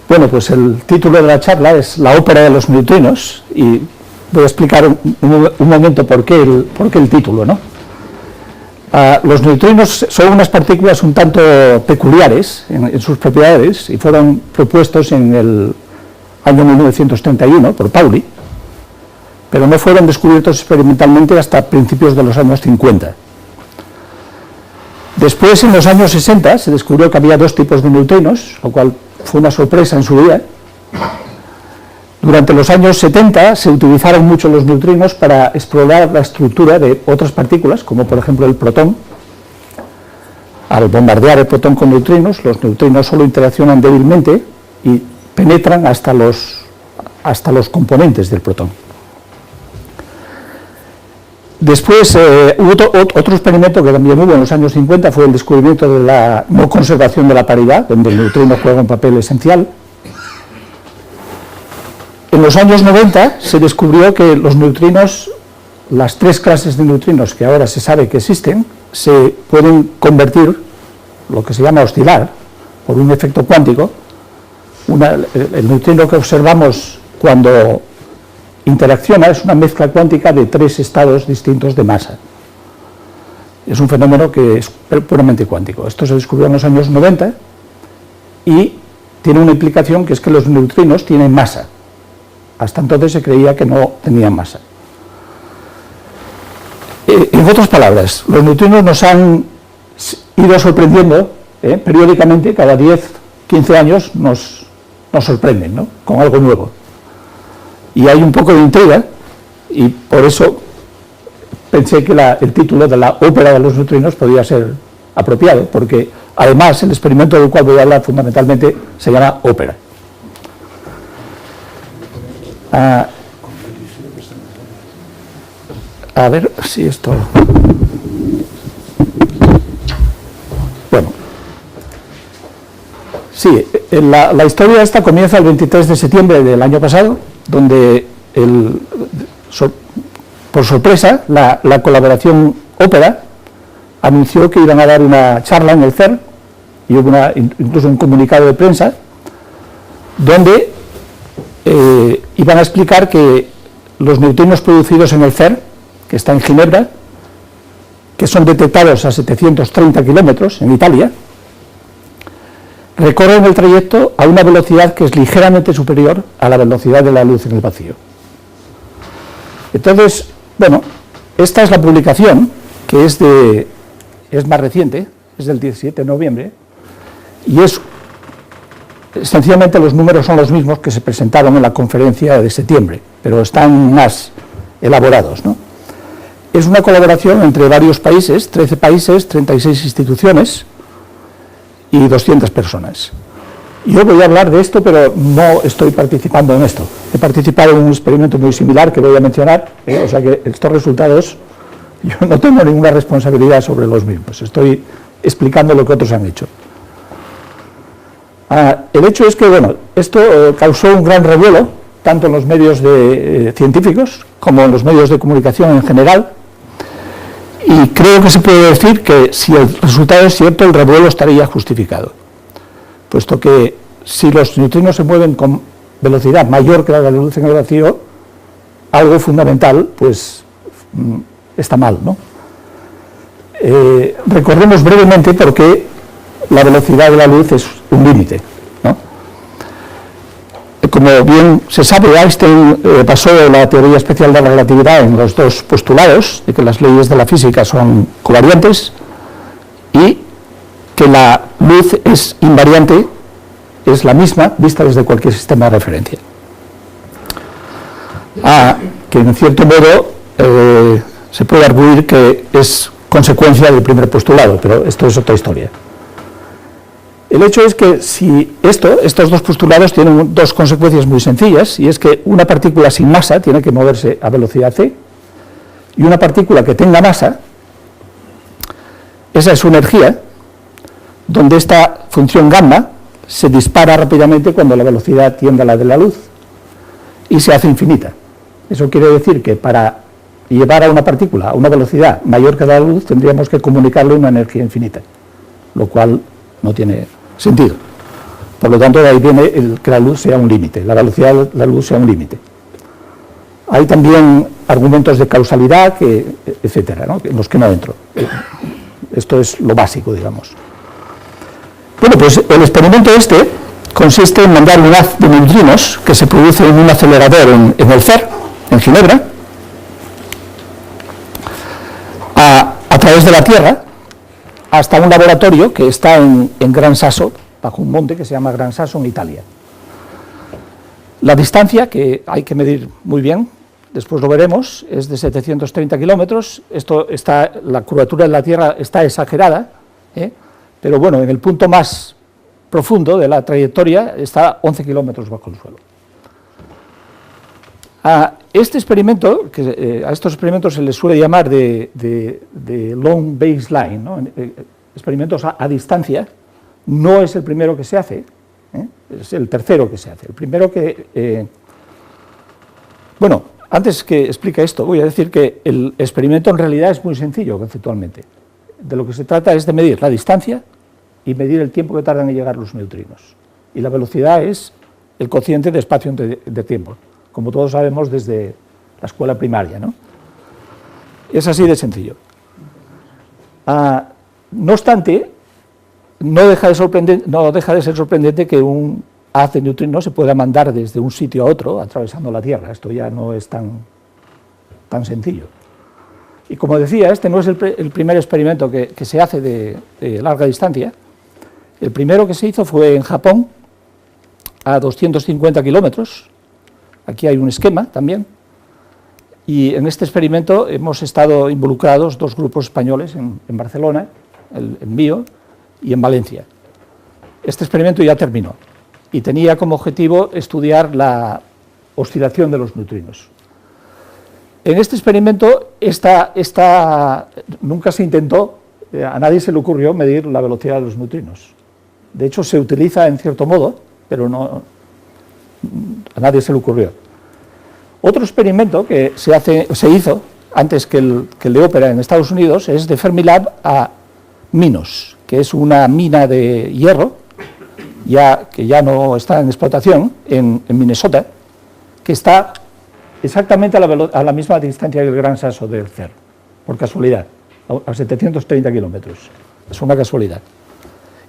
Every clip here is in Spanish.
Bueno, pues el título de la charla es La ópera de los neutrinos y voy a explicar un momento por qué el título, ¿no? Los neutrinos son unas partículas un tanto peculiares en sus propiedades y fueron propuestos en el año 1931 por Pauli, pero no fueron descubiertos experimentalmente hasta principios de los años 50. Después, en los años 60, se descubrió que había dos tipos de neutrinos, lo cual fue una sorpresa en su día. Durante los años 70 se utilizaron mucho los neutrinos para explorar la estructura de otras partículas, como por ejemplo el protón. Al bombardear el protón con neutrinos, los neutrinos solo interaccionan débilmente y penetran hasta los componentes del protón. Después, hubo otro experimento que también hubo en los años 50, fue el descubrimiento de la no conservación de la paridad, donde el neutrino juega un papel esencial. En los años 90 se descubrió que los neutrinos, las tres clases de neutrinos que ahora se sabe que existen, se pueden convertir, lo que se llama oscilar, por un efecto cuántico. El neutrino que observamos cuando interacciona es una mezcla cuántica de tres estados distintos de masa. Es un fenómeno que es puramente cuántico. Esto se descubrió en los años 90 y tiene una implicación que es que los neutrinos tienen masa. Hasta entonces se creía que no tenían masa. En otras palabras, los neutrinos nos han ido sorprendiendo periódicamente, cada 10, 15 años nos sorprenden, ¿no?, con algo nuevo. Y hay un poco de intriga, y por eso pensé que el título de la ópera de los neutrinos podía ser apropiado, porque además el experimento del cual voy a hablar fundamentalmente se llama ópera. A ver si esto... Bueno. Sí, la historia esta comienza el 23 de septiembre del año pasado, donde, por sorpresa, la colaboración Ópera anunció que iban a dar una charla en el CERN, y hubo incluso un comunicado de prensa, donde iban a explicar que los neutrinos producidos en el CERN, que está en Ginebra, que son detectados a 730 kilómetros en Italia, recorren el trayecto a una velocidad que es ligeramente superior a la velocidad de la luz en el vacío. Entonces, bueno, esta es la publicación, que es más reciente, es del 17 de noviembre, y esencialmente los números son los mismos que se presentaron en la conferencia de septiembre, pero están más elaborados, ¿no? Es una colaboración entre varios países, 13 países, 36 instituciones y 200 personas. Yo voy a hablar de esto, pero no estoy participando en esto. He participado en un experimento muy similar que voy a mencionar, o sea que estos resultados, yo no tengo ninguna responsabilidad sobre los mismos. Estoy explicando lo que otros han hecho. El hecho es que, bueno, esto causó un gran revuelo, tanto en los medios científicos como en los medios de comunicación en general, y creo que se puede decir que si el resultado es cierto, el revuelo estaría justificado, puesto que si los neutrinos se mueven con velocidad mayor que la de la luz en el vacío, algo fundamental, pues, está mal, ¿no? Recordemos brevemente por qué la velocidad de la luz es un límite, ¿no? Como bien se sabe, Einstein basó la teoría especial de la relatividad en los dos postulados, de que las leyes de la física son covariantes y que la luz es invariante, es la misma, vista desde cualquier sistema de referencia. Que en cierto modo se puede arguir que es consecuencia del primer postulado, pero esto es otra historia. El hecho es que si estos dos postulados tienen dos consecuencias muy sencillas, y es que una partícula sin masa tiene que moverse a velocidad c, y una partícula que tenga masa, esa es su energía, donde esta función gamma se dispara rápidamente cuando la velocidad tiende a la de la luz, y se hace infinita. Eso quiere decir que para llevar a una partícula a una velocidad mayor que la luz, tendríamos que comunicarle una energía infinita, lo cual no tiene sentido. Por lo tanto, de ahí viene que la luz sea un límite, la velocidad de la luz sea un límite. Hay también argumentos de causalidad, etcétera, ¿no? En los que no entro. Esto es lo básico, digamos. Bueno, pues el experimento este consiste en mandar un haz de neutrinos que se produce en un acelerador en el CERN, en Ginebra, a través de la Tierra, hasta un laboratorio que está en Gran Sasso, bajo un monte que se llama Gran Sasso, en Italia. La distancia, que hay que medir muy bien, después lo veremos, es de 730 kilómetros. La curvatura de la Tierra está exagerada, pero bueno, en el punto más profundo de la trayectoria está 11 kilómetros bajo el suelo. A este experimento, a estos experimentos se les suele llamar de long baseline, ¿no? Experimentos a distancia. No es el primero que se hace, es el tercero que se hace. El primero que... bueno, antes que explique esto, voy a decir que el experimento en realidad es muy sencillo conceptualmente. De lo que se trata es de medir la distancia y medir el tiempo que tardan en llegar los neutrinos. Y la velocidad es el cociente de espacio de tiempo, como todos sabemos desde la escuela primaria, ¿no? Es así de sencillo. No obstante, no deja de ser sorprendente que un haz de neutrinos se pueda mandar desde un sitio a otro, atravesando la Tierra. Esto ya no es tan sencillo. Y como decía, este no es el primer experimento que se hace de larga distancia. El primero que se hizo fue en Japón, a 250 kilómetros. Aquí hay un esquema también. Y en este experimento hemos estado involucrados dos grupos españoles en Barcelona, el mío, y en Valencia. Este experimento ya terminó y tenía como objetivo estudiar la oscilación de los neutrinos. En este experimento nunca se intentó, a nadie se le ocurrió medir la velocidad de los neutrinos. De hecho, se utiliza en cierto modo, pero a nadie se le ocurrió. Otro experimento que se hizo antes que el de Opera en Estados Unidos es de Fermilab a Minos, que es una mina de hierro que ya no está en explotación en Minnesota, que está exactamente a la misma distancia que el Gran Sasso del CERN, por casualidad, a 730 kilómetros. Es una casualidad.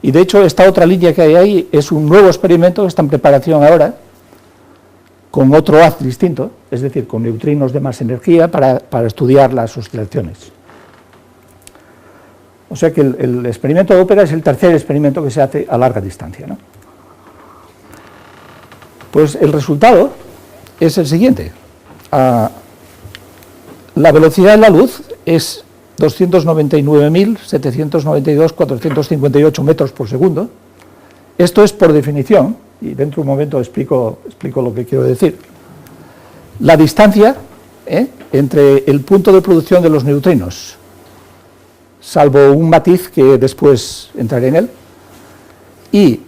Y de hecho, esta otra línea que hay ahí es un nuevo experimento que está en preparación ahora, con otro haz distinto, es decir, con neutrinos de más energía para estudiar las oscilaciones. O sea que el experimento de Opera es el tercer experimento que se hace a larga distancia, ¿no? Pues el resultado es el siguiente. La velocidad de la luz es 299.792.458 metros por segundo. Esto es por definición, y dentro de un momento explico lo que quiero decir. La distancia entre el punto de producción de los neutrinos, salvo un matiz que después entraré en él, y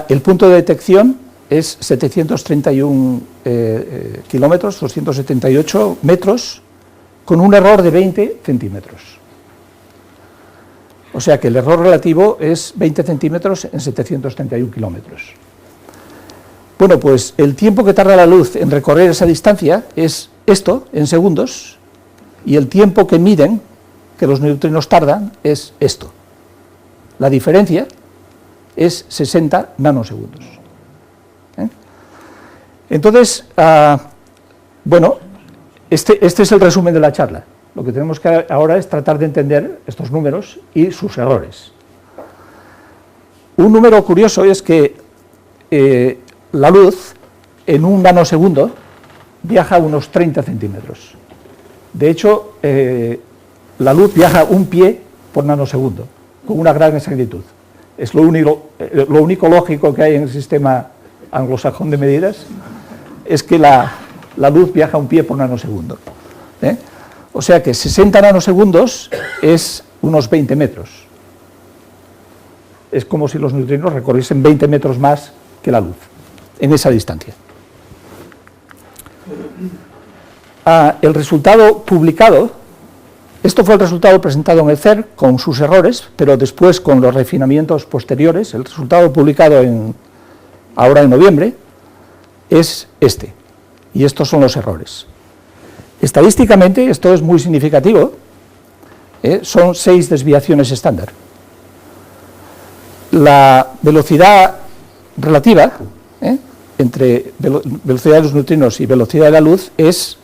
el punto de detección es 731 kilómetros, 278 metros, con un error de 20 centímetros. O sea que el error relativo es 20 centímetros en 731 kilómetros. Bueno, pues el tiempo que tarda la luz en recorrer esa distancia es esto, en segundos, y el tiempo que miden, que los neutrinos tardan, es esto. La diferencia es 60 nanosegundos. Entonces, bueno, este es el resumen de la charla. Lo que tenemos que ahora es tratar de entender estos números y sus errores. Un número curioso es que la luz, en un nanosegundo, viaja unos 30 centímetros. De hecho, la luz viaja un pie por nanosegundo, con una gran exactitud. Es lo único lógico que hay en el sistema anglosajón de medidas, es que la luz viaja un pie por nanosegundo. O sea que 60 nanosegundos es unos 20 metros. Es como si los neutrinos recorriesen 20 metros más que la luz, en esa distancia. El resultado publicado, esto fue el resultado presentado en el CERN con sus errores, pero después con los refinamientos posteriores, el resultado publicado en ahora en noviembre, es este. Y estos son los errores. Estadísticamente, esto es muy significativo, son 6 desviaciones estándar. La velocidad relativa entre velocidad de los neutrinos y velocidad de la luz es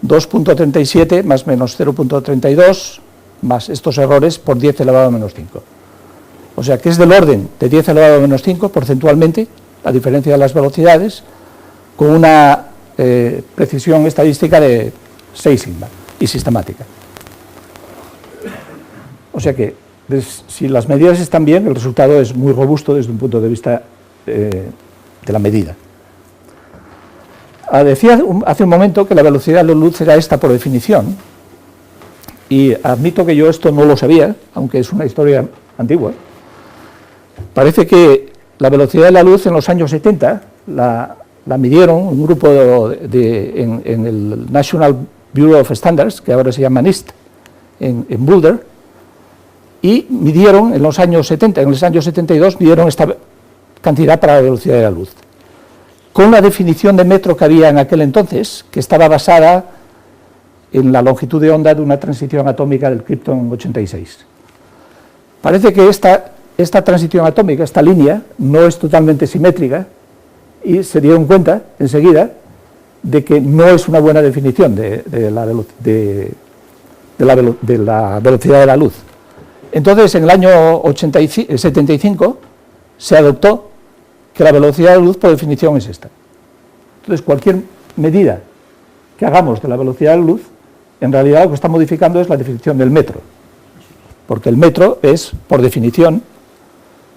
2.37 más menos 0.32 más estos errores por 10 elevado a menos 5. O sea que es del orden de 10 elevado a menos 5 porcentualmente la diferencia de las velocidades, con una precisión estadística de 6 sigma y sistemática. O sea que si las medidas están bien, el resultado es muy robusto desde un punto de vista de la medida. Decía hace un momento que la velocidad de la luz era esta por definición, y admito que yo esto no lo sabía, aunque es una historia antigua. Parece que la velocidad de la luz en los años 70 la midieron un grupo en el National Bureau of Standards, que ahora se llama NIST, en Boulder, y midieron en los años 70, en los años 72, midieron esta cantidad para la velocidad de la luz, con la definición de metro que había en aquel entonces, que estaba basada en la longitud de onda de una transición atómica del Krypton 86. Parece que esta transición atómica, esta línea, no es totalmente simétrica, y se dieron cuenta enseguida de que no es una buena definición de la velocidad de la luz. Entonces, en el año 75 se adoptó que la velocidad de la luz por definición es esta. Entonces, cualquier medida que hagamos de la velocidad de la luz, en realidad lo que está modificando es la definición del metro, porque el metro es, por definición,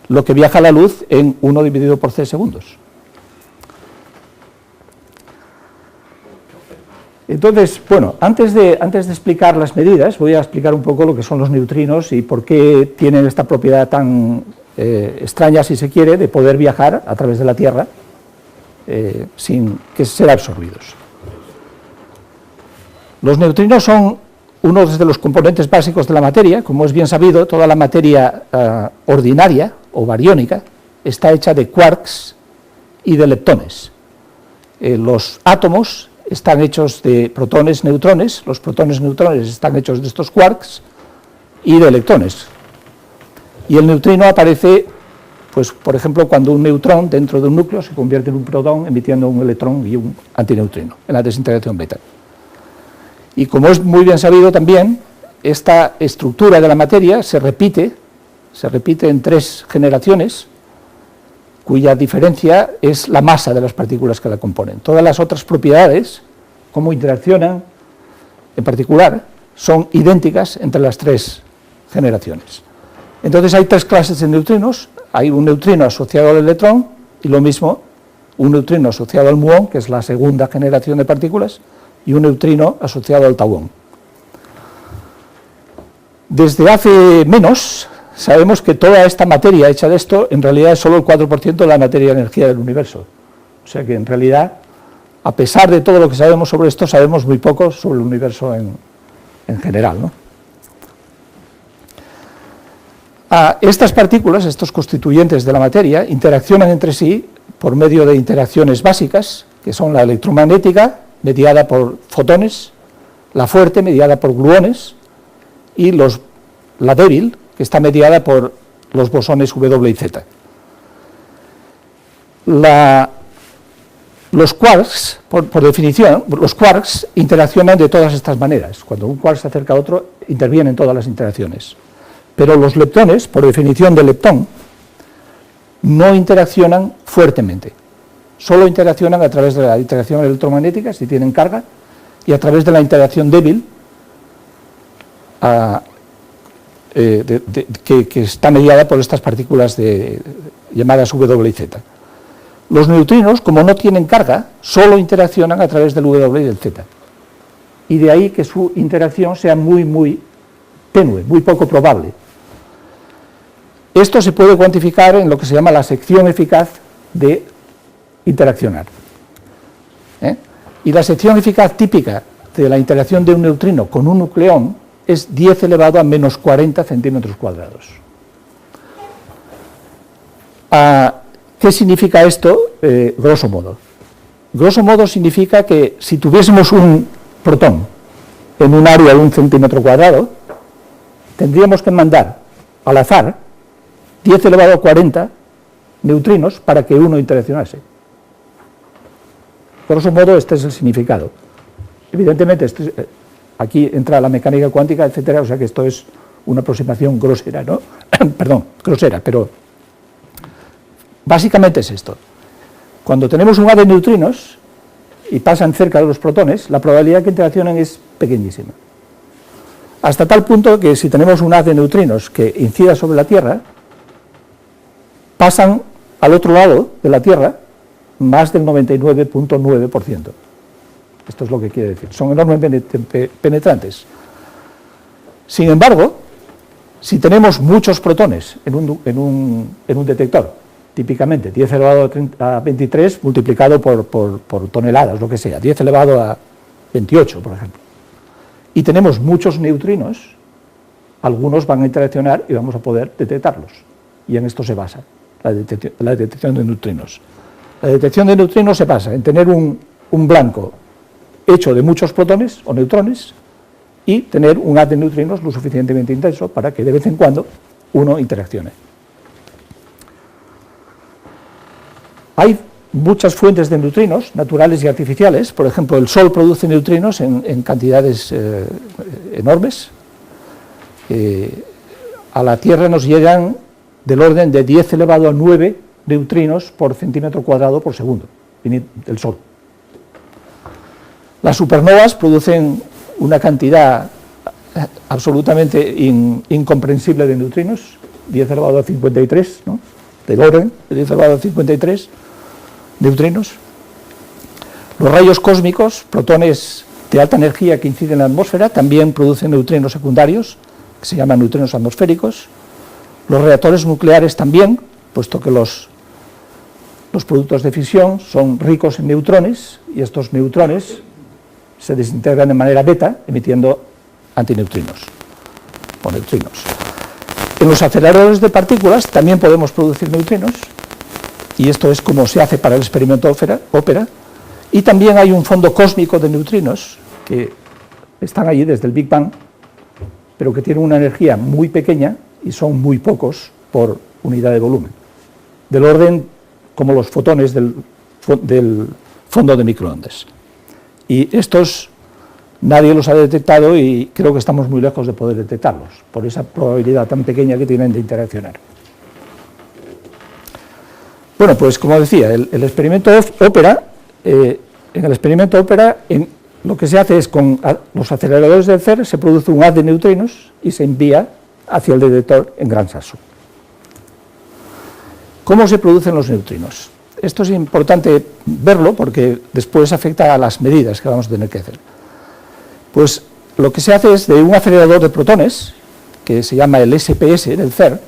lo que viaja la luz en 1 dividido por c segundos. Entonces, bueno, antes de explicar las medidas, voy a explicar un poco lo que son los neutrinos y por qué tienen esta propiedad tan extraña, si se quiere, de poder viajar a través de la Tierra sin que ser absorbidos. Los neutrinos son uno de los componentes básicos de la materia. Como es bien sabido, toda la materia ordinaria o bariónica está hecha de quarks y de leptones. Los átomos están hechos de protones, neutrones. Los protones, neutrones están hechos de estos quarks y de electrones. Y el neutrino aparece, pues, por ejemplo, cuando un neutrón dentro de un núcleo se convierte en un protón, emitiendo un electrón y un antineutrino en la desintegración beta. Y como es muy bien sabido también, esta estructura de la materia se repite en 3 generaciones, cuya diferencia es la masa de las partículas que la componen. Todas las otras propiedades, cómo interaccionan en particular, son idénticas entre las 3 generaciones. Entonces hay 3 clases de neutrinos. Hay un neutrino asociado al electrón y lo mismo un neutrino asociado al muón, que es la segunda generación de partículas, y un neutrino asociado al tauón. Desde hace menos sabemos que toda esta materia hecha de esto en realidad es solo el 4% de la materia de energía del universo. O sea que en realidad, a pesar de todo lo que sabemos sobre esto, sabemos muy poco sobre el universo en general, ¿no? Estas partículas, estos constituyentes de la materia, interaccionan entre sí por medio de interacciones básicas, que son la electromagnética, mediada por fotones, la fuerte, mediada por gluones, y la débil, que está mediada por los bosones W y Z. Los quarks, por definición, los quarks interaccionan de todas estas maneras. Cuando un quark se acerca a otro, intervienen todas las interacciones. Pero los leptones, por definición de leptón, no interaccionan fuertemente. Solo interaccionan a través de la interacción electromagnética, si tienen carga, y a través de la interacción débil, que está mediada por estas partículas llamadas W y Z. Los neutrinos, como no tienen carga, solo interaccionan a través del W y del Z. Y de ahí que su interacción sea muy, muy tenue, muy poco probable. Esto se puede cuantificar en lo que se llama la sección eficaz de interaccionar. Y la sección eficaz típica de la interacción de un neutrino con un nucleón es 10 elevado a menos 40 centímetros cuadrados. ¿Qué significa esto, grosso modo? Grosso modo significa que si tuviésemos un protón en un área de 1 centímetro cuadrado, tendríamos que mandar al azar 10 elevado a 40 neutrinos para que uno interaccionase. Grosso modo, este es el significado. Evidentemente, aquí entra la mecánica cuántica, etcétera, o sea que esto es una aproximación grosera, ¿no? Perdón, grosera, pero básicamente es esto. Cuando tenemos un haz de neutrinos y pasan cerca de los protones, la probabilidad de que interaccionen es pequeñísima. Hasta tal punto que si tenemos un haz de neutrinos que incida sobre la Tierra, pasan al otro lado de la Tierra más del 99.9%. Esto es lo que quiere decir. Son enormemente penetrantes. Sin embargo, si tenemos muchos protones en un detector, típicamente 10 elevado a 23 multiplicado por toneladas, lo que sea, 10 elevado a 28, por ejemplo, y tenemos muchos neutrinos, algunos van a interaccionar y vamos a poder detectarlos. Y en esto se basa la detección de neutrinos. La detección de neutrinos se basa en tener un blanco hecho de muchos protones o neutrones y tener un haz de neutrinos lo suficientemente intenso para que de vez en cuando uno interaccione. Hay muchas fuentes de neutrinos, naturales y artificiales. Por ejemplo, el Sol produce neutrinos en cantidades enormes. A la Tierra nos llegan del orden de 10 elevado a 9 neutrinos por centímetro cuadrado por segundo, del Sol. Las supernovas producen una cantidad absolutamente incomprensible de neutrinos, 10 elevado a 53, ¿no? Del orden de 10 elevado a 53 neutrinos. Los rayos cósmicos, protones de alta energía que inciden en la atmósfera, también producen neutrinos secundarios, que se llaman neutrinos atmosféricos. Los reactores nucleares también, puesto que los productos de fisión son ricos en neutrones, y estos neutrones se desintegran de manera beta, emitiendo antineutrinos o neutrinos. En los aceleradores de partículas también podemos producir neutrinos, y esto es como se hace para el experimento ópera, y también hay un fondo cósmico de neutrinos que están allí desde el Big Bang, pero que tienen una energía muy pequeña y son muy pocos por unidad de volumen, del orden como los fotones del fondo de microondas. Y estos nadie los ha detectado y creo que estamos muy lejos de poder detectarlos, por esa probabilidad tan pequeña que tienen de interaccionar. Bueno, pues como decía, el experimento ópera, en el experimento ópera lo que se hace es con los aceleradores del CERN se produce un haz de neutrinos y se envía hacia el detector en gran saso. ¿Cómo se producen los neutrinos? Esto es importante verlo porque después afecta a las medidas que vamos a tener que hacer. Pues lo que se hace es de un acelerador de protones, que se llama el SPS del CERN,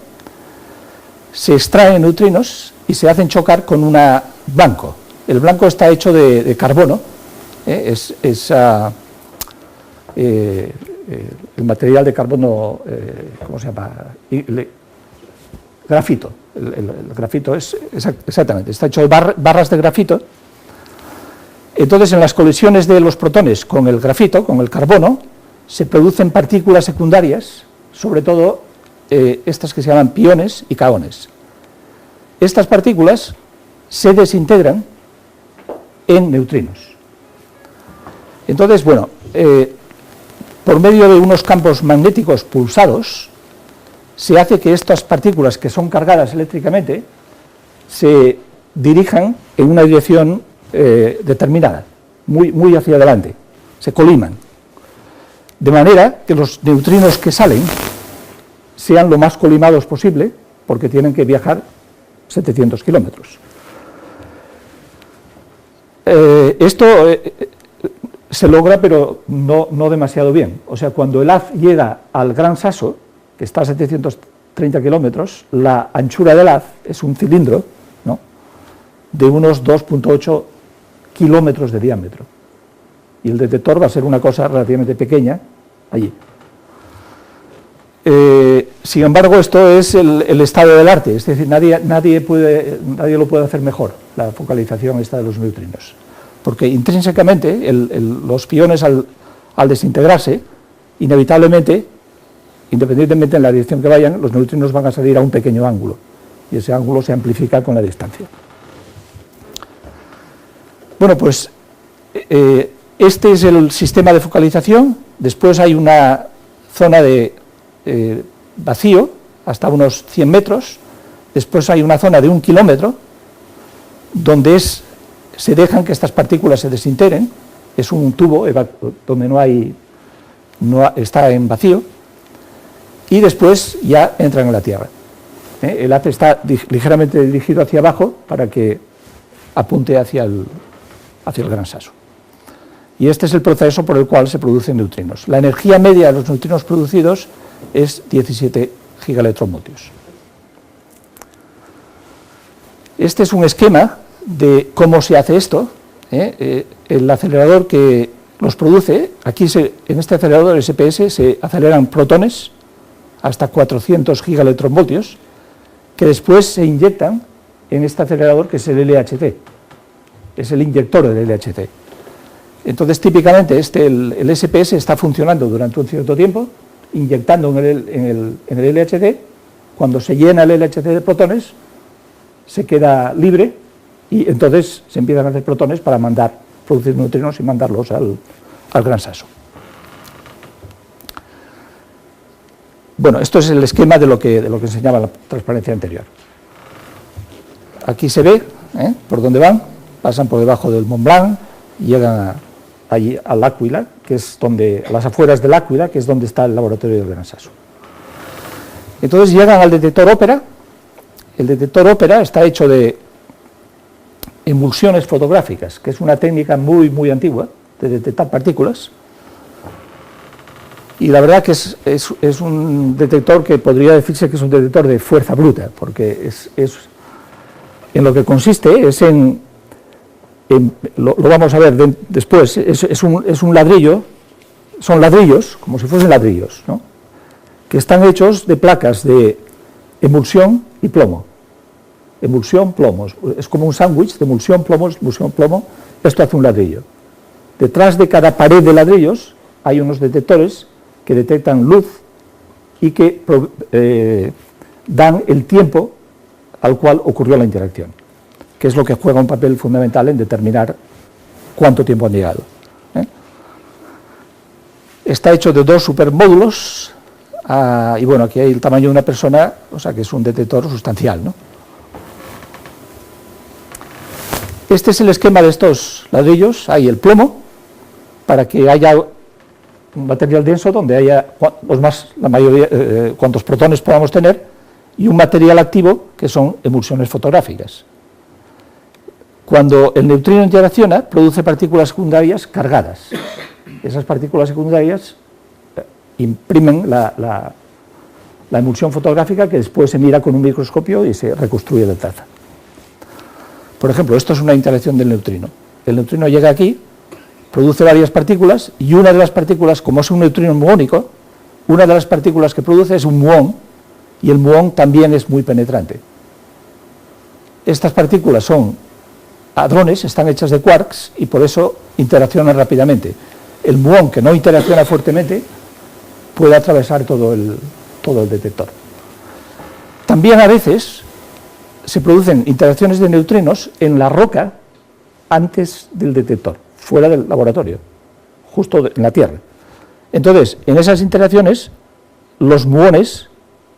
se extraen neutrinos y se hacen chocar con un blanco. El blanco está hecho de carbono, el material de carbono, ¿cómo se llama? Grafito. El grafito es exactamente, está hecho de barras de grafito. Entonces, en las colisiones de los protones con el grafito, con el carbono, se producen partículas secundarias, sobre todo estas que se llaman piones y kaones. Estas partículas se desintegran en neutrinos. Entonces, bueno, por medio de unos campos magnéticos pulsados, se hace que estas partículas que son cargadas eléctricamente se dirijan en una dirección determinada, muy hacia adelante, se coliman, de manera que los neutrinos que salen sean lo más colimados posible, porque tienen que viajar 700 kilómetros. Esto se logra, pero no demasiado bien. O sea, cuando el haz llega al gran saso, que está a 730 kilómetros, la anchura del haz es un cilindro, ¿no?, de unos 2,8 kilómetros de diámetro. Y el detector va a ser una cosa relativamente pequeña allí. Sin embargo, esto es el estado del arte, es decir, nadie lo puede hacer mejor, la focalización esta de los neutrinos. Porque intrínsecamente los piones al desintegrarse, inevitablemente, independientemente de la dirección que vayan, los neutrinos van a salir a un pequeño ángulo, y ese ángulo se amplifica con la distancia. Bueno, pues este es el sistema de focalización. Después hay una zona de vacío hasta unos 100 metros, después hay una zona de 1 kilómetro donde se dejan que estas partículas se desintegren, es un tubo donde está en vacío, y después ya entran en la Tierra. El haz está ligeramente dirigido hacia abajo para que apunte hacia el gran saso. Y este es el proceso por el cual se producen neutrinos. La energía media de los neutrinos producidos es 17 gigaelectronvoltios. Este es un esquema de cómo se hace esto. El acelerador que los produce, aquí en este acelerador SPS se aceleran protones hasta 400 gigaelectronvoltios, que después se inyectan en este acelerador que es el LHC, es el inyector del LHC. Entonces, típicamente, el SPS está funcionando durante un cierto tiempo, inyectando en el LHC. Cuando se llena el LHC de protones, se queda libre y entonces se empiezan a hacer protones para producir neutrinos y mandarlos al gran saso. Bueno, esto es el esquema de lo que enseñaba la transparencia anterior. Aquí se ve por dónde van, pasan por debajo del Mont Blanc, llegan allí al L'Aquila, que es a las afueras del L'Aquila, que es donde está el laboratorio del Gran Sasso. Entonces llegan al detector ópera. El detector ópera está hecho de emulsiones fotográficas, que es una técnica muy, muy antigua de detectar partículas. Y la verdad que es un detector que podría decirse que es un detector de fuerza bruta, porque en lo que consiste es lo vamos a ver después, es un ladrillo, son ladrillos, como si fuesen ladrillos, ¿no?, que están hechos de placas de emulsión y plomo. Emulsión, plomos, es como un sándwich de emulsión, plomo, esto hace un ladrillo. Detrás de cada pared de ladrillos hay unos detectores que detectan luz y que dan el tiempo al cual ocurrió la interacción, que es lo que juega un papel fundamental en determinar cuánto tiempo han llegado. Está hecho de 2 supermódulos, y bueno, aquí hay el tamaño de una persona, o sea que es un detector sustancial, ¿no? Este es el esquema de estos ladrillos. Hay el plomo, para que haya un material denso donde haya cuantos protones podamos tener, y un material activo que son emulsiones fotográficas. Cuando el neutrino interacciona, produce partículas secundarias cargadas. Esas partículas secundarias imprimen la emulsión fotográfica, que después se mira con un microscopio y se reconstruye la traza. Por ejemplo, esto es una interacción del neutrino. El neutrino llega aquí, produce varias partículas, y una de las partículas, como es un neutrino muónico, una de las partículas que produce es un muón, y el muón también es muy penetrante. Estas partículas son hadrones, están hechas de quarks, y por eso interaccionan rápidamente. El muón, que no interacciona fuertemente, puede atravesar todo el detector. También a veces se producen interacciones de neutrinos en la roca antes del detector, fuera del laboratorio, justo en la Tierra. Entonces, en esas interacciones, los muones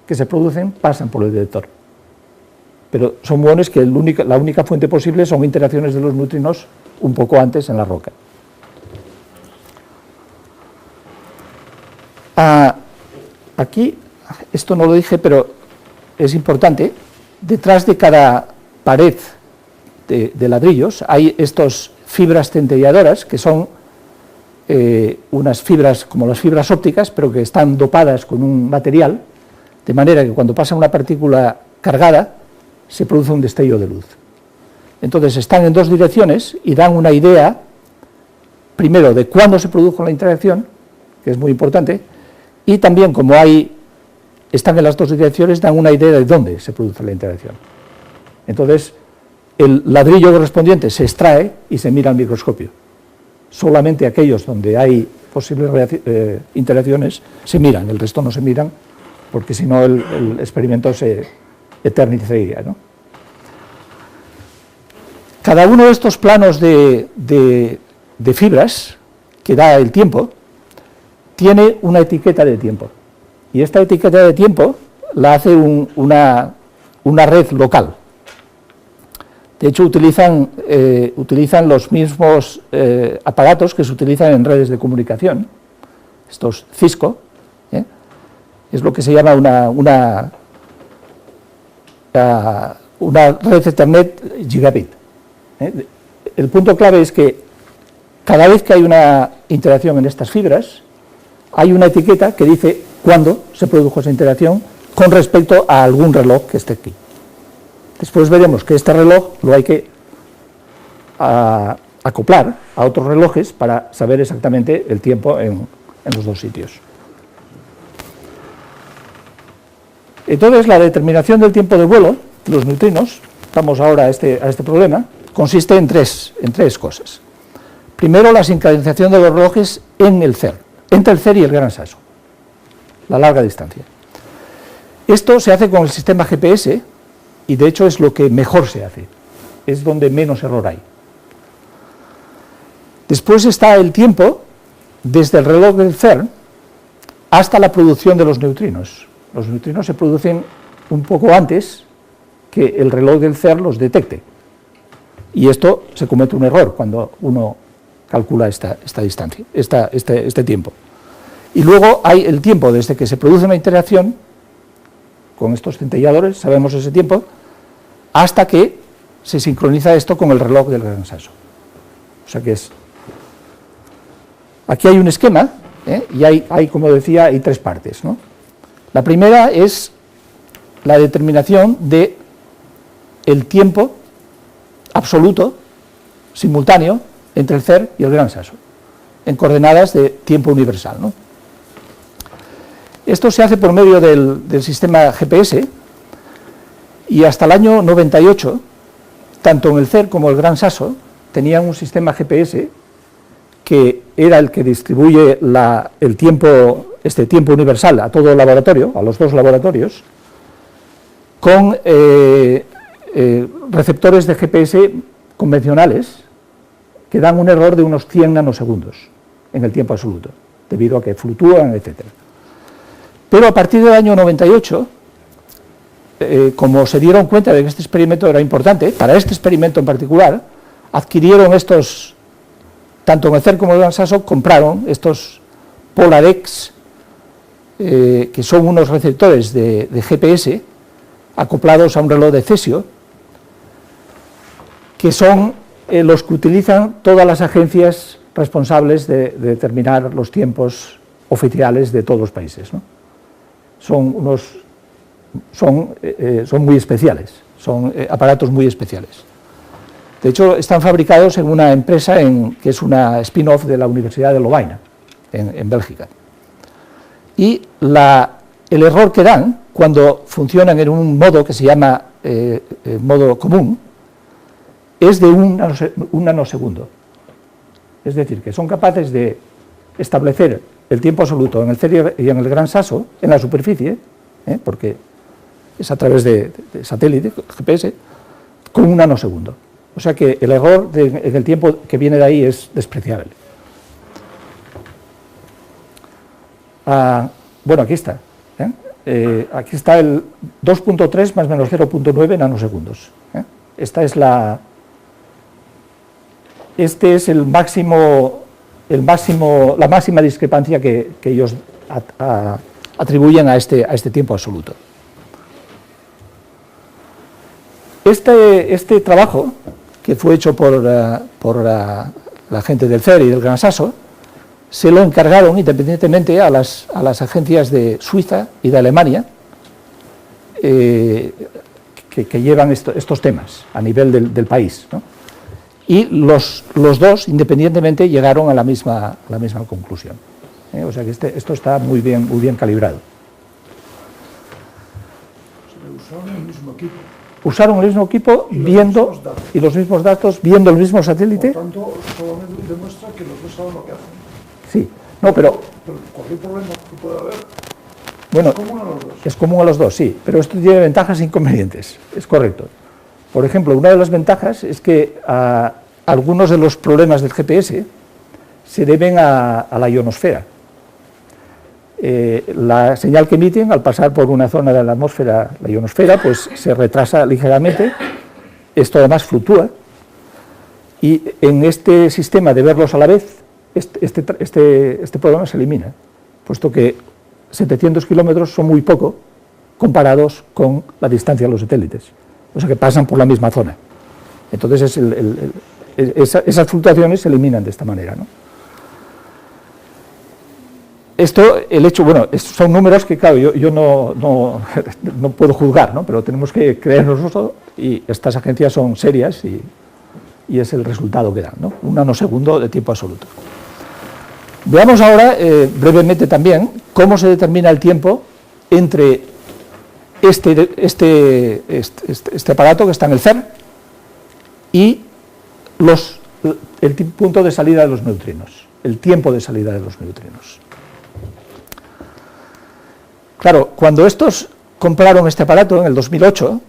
que se producen pasan por el detector. Pero son muones que la única fuente posible son interacciones de los neutrinos un poco antes en la roca. Aquí, esto no lo dije, pero es importante, detrás de cada pared de ladrillos hay estas fibras centelladoras, que son unas fibras como las fibras ópticas, pero que están dopadas con un material, de manera que cuando pasa una partícula cargada, se produce un destello de luz. Entonces están en 2 direcciones y dan una idea, primero, de cuándo se produjo la interacción, que es muy importante, y también como hay están en las dos direcciones, dan una idea de dónde se produce la interacción. Entonces, el ladrillo correspondiente se extrae y se mira al microscopio. Solamente aquellos donde hay posibles interacciones se miran, el resto no se miran, porque si no el experimento se eternizaría, ¿no? Cada uno de estos planos de fibras que da el tiempo tiene una etiqueta de tiempo, y esta etiqueta de tiempo la hace una red local. De hecho, utilizan los mismos aparatos que se utilizan en redes de comunicación, estos Cisco, es lo que se llama una red Ethernet gigabit. El punto clave es que cada vez que hay una interacción en estas fibras, hay una etiqueta que dice cuándo se produjo esa interacción con respecto a algún reloj que esté aquí. Después veremos que este reloj lo hay que acoplar a otros relojes para saber exactamente el tiempo en los dos sitios. Entonces, la determinación del tiempo de vuelo de los neutrinos, vamos ahora a este problema, consiste en tres cosas. Primero, la sincronización de los relojes en el CERN, entre el CERN y el Gran Sasso, la larga distancia. Esto se hace con el sistema GPS, y de hecho es lo que mejor se hace, es donde menos error hay. Después está el tiempo desde el reloj del CERN hasta la producción de los neutrinos. Los neutrinos se producen un poco antes que el reloj del CERN los detecte, y esto se comete un error cuando uno calcula esta distancia, este tiempo. Y luego hay el tiempo desde que se produce una interacción con estos centelladores, sabemos ese tiempo, hasta que se sincroniza esto con el reloj del Gran Sasso. O sea que aquí hay un esquema, y hay, como decía, hay tres partes, ¿no? La primera es la determinación de el tiempo absoluto, simultáneo, entre el CERN y el Gran Sasso, en coordenadas de tiempo universal, ¿no? Esto se hace por medio del sistema GPS, y hasta el año 98, tanto en el CERN como el Gran Sasso tenían un sistema GPS que era el que distribuye el tiempo, este tiempo universal a todo el laboratorio, a los dos laboratorios, con receptores de GPS convencionales que dan un error de unos 100 nanosegundos en el tiempo absoluto, debido a que fluctúan, etc. Pero a partir del año 98, como se dieron cuenta de que este experimento era importante, para este experimento en particular, adquirieron estos, tanto en el CERN como en el Gran Sasso, compraron estos PolarX, que son unos receptores de GPS acoplados a un reloj de cesio, que son los que utilizan todas las agencias responsables de determinar los tiempos oficiales de todos los países, ¿no? Son muy especiales, son aparatos muy especiales. De hecho, están fabricados en una empresa que es una spin-off de la Universidad de Lovaina, en Bélgica. Y el error que dan cuando funcionan en un modo que se llama modo común es de un nanosegundo. Es decir, que son capaces de establecer el tiempo absoluto en el CERN y en el Gran Sasso, en la superficie, porque es a través de satélite, GPS, con un nanosegundo. O sea que el error en el tiempo que viene de ahí es despreciable. Bueno, aquí está. Aquí está el 2.3 más menos 0.9 nanosegundos. Este es la máxima discrepancia que ellos atribuyen a este tiempo absoluto. Este trabajo, que fue hecho por la gente del CERN y del Gran Sasso, se lo encargaron independientemente a las agencias de Suiza y de Alemania, que llevan estos temas a nivel del país, ¿no? Y los dos, independientemente, llegaron a la misma conclusión. O sea que esto está muy bien calibrado. equipo. Usaron el mismo equipo viendo y los mismos datos, viendo el mismo satélite. Por tanto, solamente demuestra que los dos saben lo que hacen. Sí, no, pero Cualquier problema que pueda haber, bueno, es común a los dos. es común a los dos, sí, pero esto tiene ventajas e inconvenientes, es correcto. Por ejemplo, una de las ventajas es que algunos de los problemas del GPS se deben a la ionosfera. La señal que emiten, al pasar por una zona de la atmósfera, la ionosfera, pues se retrasa ligeramente, esto además fluctúa, y en este sistema de verlos a la vez, este problema se elimina, puesto que 700 kilómetros son muy poco comparados con la distancia de los satélites, o sea que pasan por la misma zona. Entonces esas fluctuaciones se eliminan de esta manera, ¿no? Son números que, claro, yo no puedo juzgar, ¿no? Pero tenemos que creérnoslo, y estas agencias son serias y es el resultado que dan, ¿no? Un nanosegundo de tiempo absoluto. Veamos ahora, brevemente también, cómo se determina el tiempo entre este aparato que está en el CERN y el punto de salida de los neutrinos, el tiempo de salida de los neutrinos. Claro, cuando estos compraron este aparato en el 2008,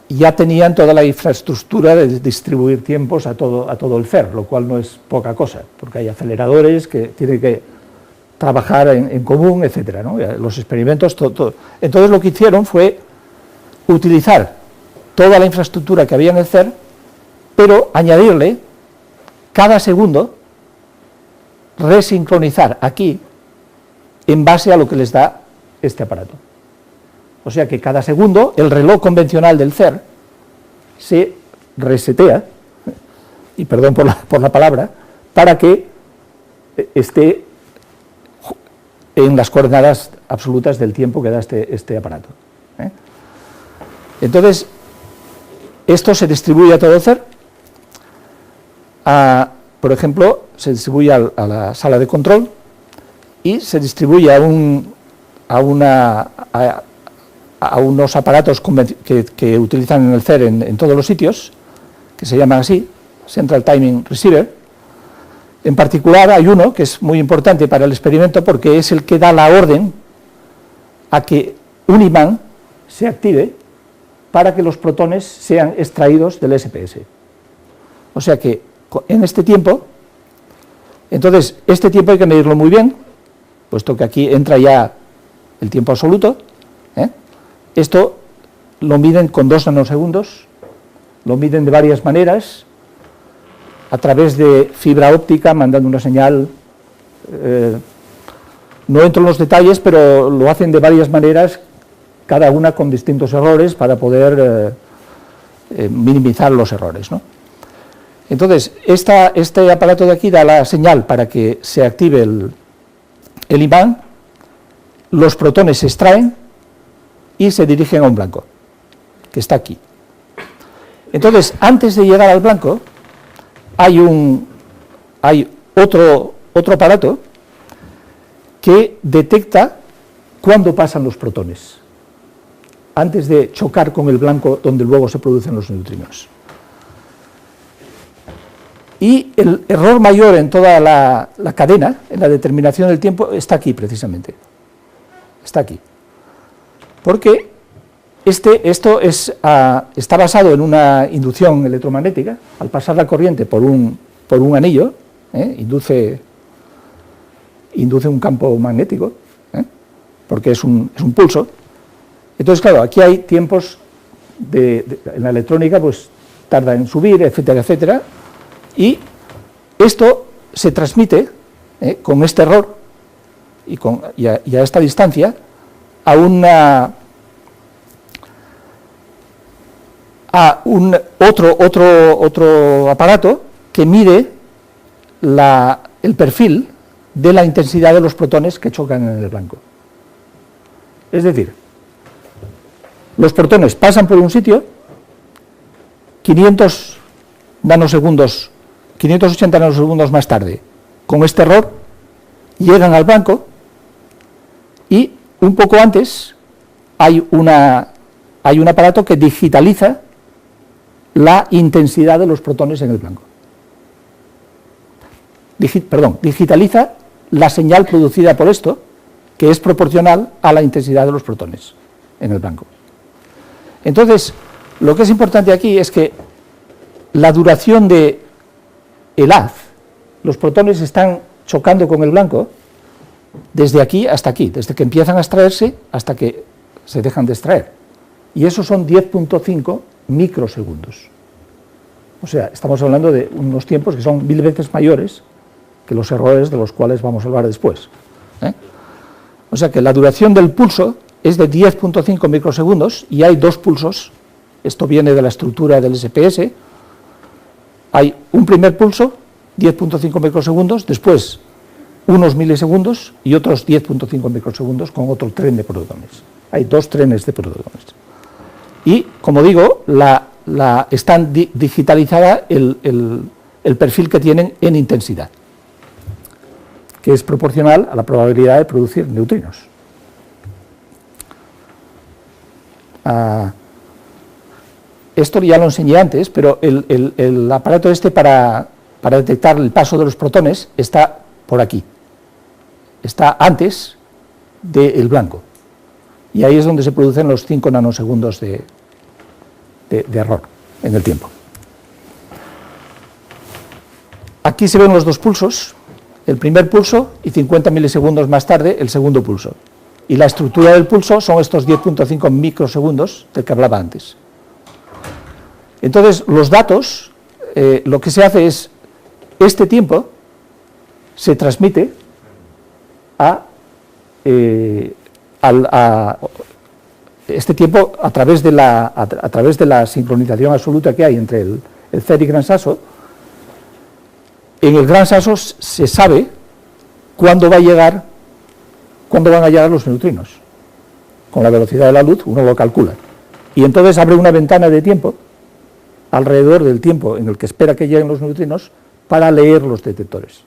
ya tenían toda la infraestructura de distribuir tiempos a todo el CERN, lo cual no es poca cosa, porque hay aceleradores que tienen que trabajar en común, etcétera, ¿no? Los experimentos, todo. Entonces lo que hicieron fue utilizar toda la infraestructura que había en el CERN, pero añadirle cada segundo, resincronizar aquí en base a lo que les da este aparato. O sea que cada segundo el reloj convencional del CERN se resetea, y perdón por la palabra, para que esté en las coordenadas absolutas del tiempo que da este aparato. Entonces, esto se distribuye a todo el CERN. Por ejemplo, se distribuye a la sala de control y se distribuye a unos aparatos que utilizan en el CERN en todos los sitios, que se llaman así, Central Timing Receiver. En particular hay uno que es muy importante para el experimento porque es el que da la orden a que un imán se active para que los protones sean extraídos del SPS. O sea que en este tiempo, entonces este tiempo hay que medirlo muy bien, puesto que aquí entra ya el tiempo absoluto. Esto lo miden con 2 nanosegundos, lo miden de varias maneras, a través de fibra óptica, mandando una señal, no entro en los detalles, pero lo hacen de varias maneras, cada una con distintos errores para poder minimizar los errores, ¿no? Entonces, este aparato de aquí da la señal para que se active el imán, los protones se extraen y se dirigen a un blanco, que está aquí. Entonces, antes de llegar al blanco, hay otro aparato que detecta cuándo pasan los protones, antes de chocar con el blanco donde luego se producen los neutrinos. Y el error mayor en toda la cadena, en la determinación del tiempo, está aquí precisamente. Está aquí. Porque esto está basado en una inducción electromagnética. Al pasar la corriente por un anillo, induce un campo magnético, porque es un pulso. Entonces, claro, aquí hay tiempos en la electrónica, pues tarda en subir, etcétera, etcétera, y esto se transmite con este error y a esta distancia a un otro aparato que mide el perfil de la intensidad de los protones que chocan en el blanco. Es decir, los protones pasan por un sitio, 580 nanosegundos más tarde, con este error, llegan al blanco y un poco antes hay hay un aparato que digitaliza la intensidad de los protones en el blanco. Digitaliza la señal producida por esto, que es proporcional a la intensidad de los protones en el blanco. Entonces, lo que es importante aquí es que la duración del haz, los protones están chocando con el blanco desde aquí hasta aquí, desde que empiezan a extraerse hasta que se dejan de extraer. Y eso son 10.5 microsegundos. O sea, estamos hablando de unos tiempos que son 1000 veces mayores que los errores de los cuales vamos a hablar después. O sea que la duración del pulso es de 10.5 microsegundos y hay dos pulsos. Esto viene de la estructura del SPS. Hay un primer pulso, 10.5 microsegundos, después unos milisegundos y otros 10.5 microsegundos con otro tren de protones. Hay dos trenes de protones. Y, como digo, está digitalizada el perfil que tienen en intensidad, que es proporcional a la probabilidad de producir neutrinos. Esto ya lo enseñé antes, pero el aparato este para detectar el paso de los protones está por aquí. Está antes del blanco. Y ahí es donde se producen los 5 nanosegundos de error en el tiempo. Aquí se ven los dos pulsos, el primer pulso y 50 milisegundos más tarde el segundo pulso. Y la estructura del pulso son estos 10.5 microsegundos del que hablaba antes. Entonces, los datos, lo que se hace es, este tiempo se transmite este tiempo a través de la sincronización absoluta que hay entre el CERN y Gran Sasso. En el Gran Sasso se sabe cuándo van a llegar los neutrinos. Con la velocidad de la luz uno lo calcula. Y entonces abre una ventana de tiempo alrededor del tiempo en el que espera que lleguen los neutrinos para leer los detectores.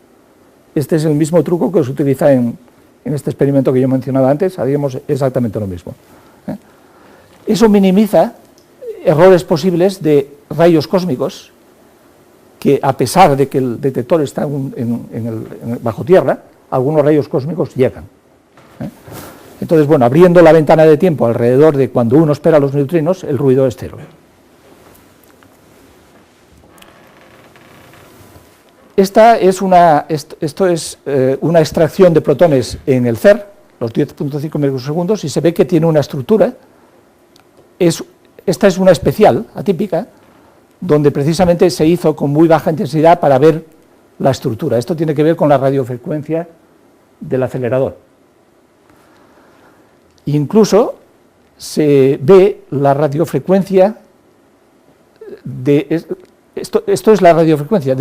Este es el mismo truco que se utiliza en este experimento que yo mencionaba antes, haríamos exactamente lo mismo. Eso minimiza errores posibles de rayos cósmicos que, a pesar de que el detector está bajo tierra, algunos rayos cósmicos llegan. Entonces, bueno, abriendo la ventana de tiempo alrededor de cuando uno espera los neutrinos, el ruido es cero. Esto es una extracción de protones en el CERN, los 10.5 microsegundos, y se ve que tiene una estructura. Esta es una especial, atípica, donde precisamente se hizo con muy baja intensidad para ver la estructura. Esto tiene que ver con la radiofrecuencia del acelerador. Incluso se ve la radiofrecuencia de... Esto es la radiofrecuencia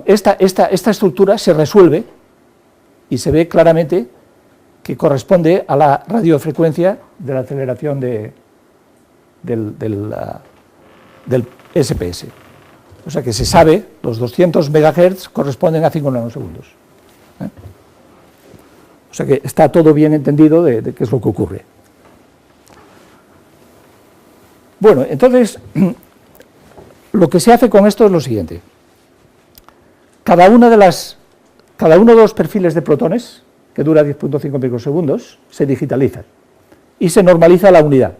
esta estructura se resuelve y se ve claramente que corresponde a la radiofrecuencia de la aceleración del SPS. O sea que se sabe, los 200 MHz corresponden a 5 nanosegundos. O sea que está todo bien entendido de qué es lo que ocurre. Bueno, entonces, lo que se hace con esto es lo siguiente. Cada uno de los perfiles de protones, que dura 10.5 microsegundos, se digitaliza y se normaliza la unidad.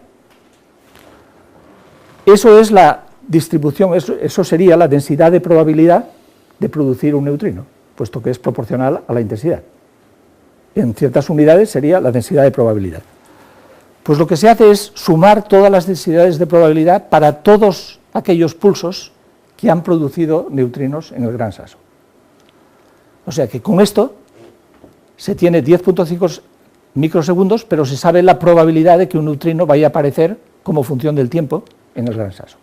Eso es la distribución, eso sería la densidad de probabilidad de producir un neutrino, puesto que es proporcional a la intensidad. En ciertas unidades sería la densidad de probabilidad. Pues lo que se hace es sumar todas las densidades de probabilidad para todos aquellos pulsos que han producido neutrinos en el Gran Sasso. O sea que con esto se tiene 10.5 microsegundos, pero se sabe la probabilidad de que un neutrino vaya a aparecer como función del tiempo en el Gran Sasso.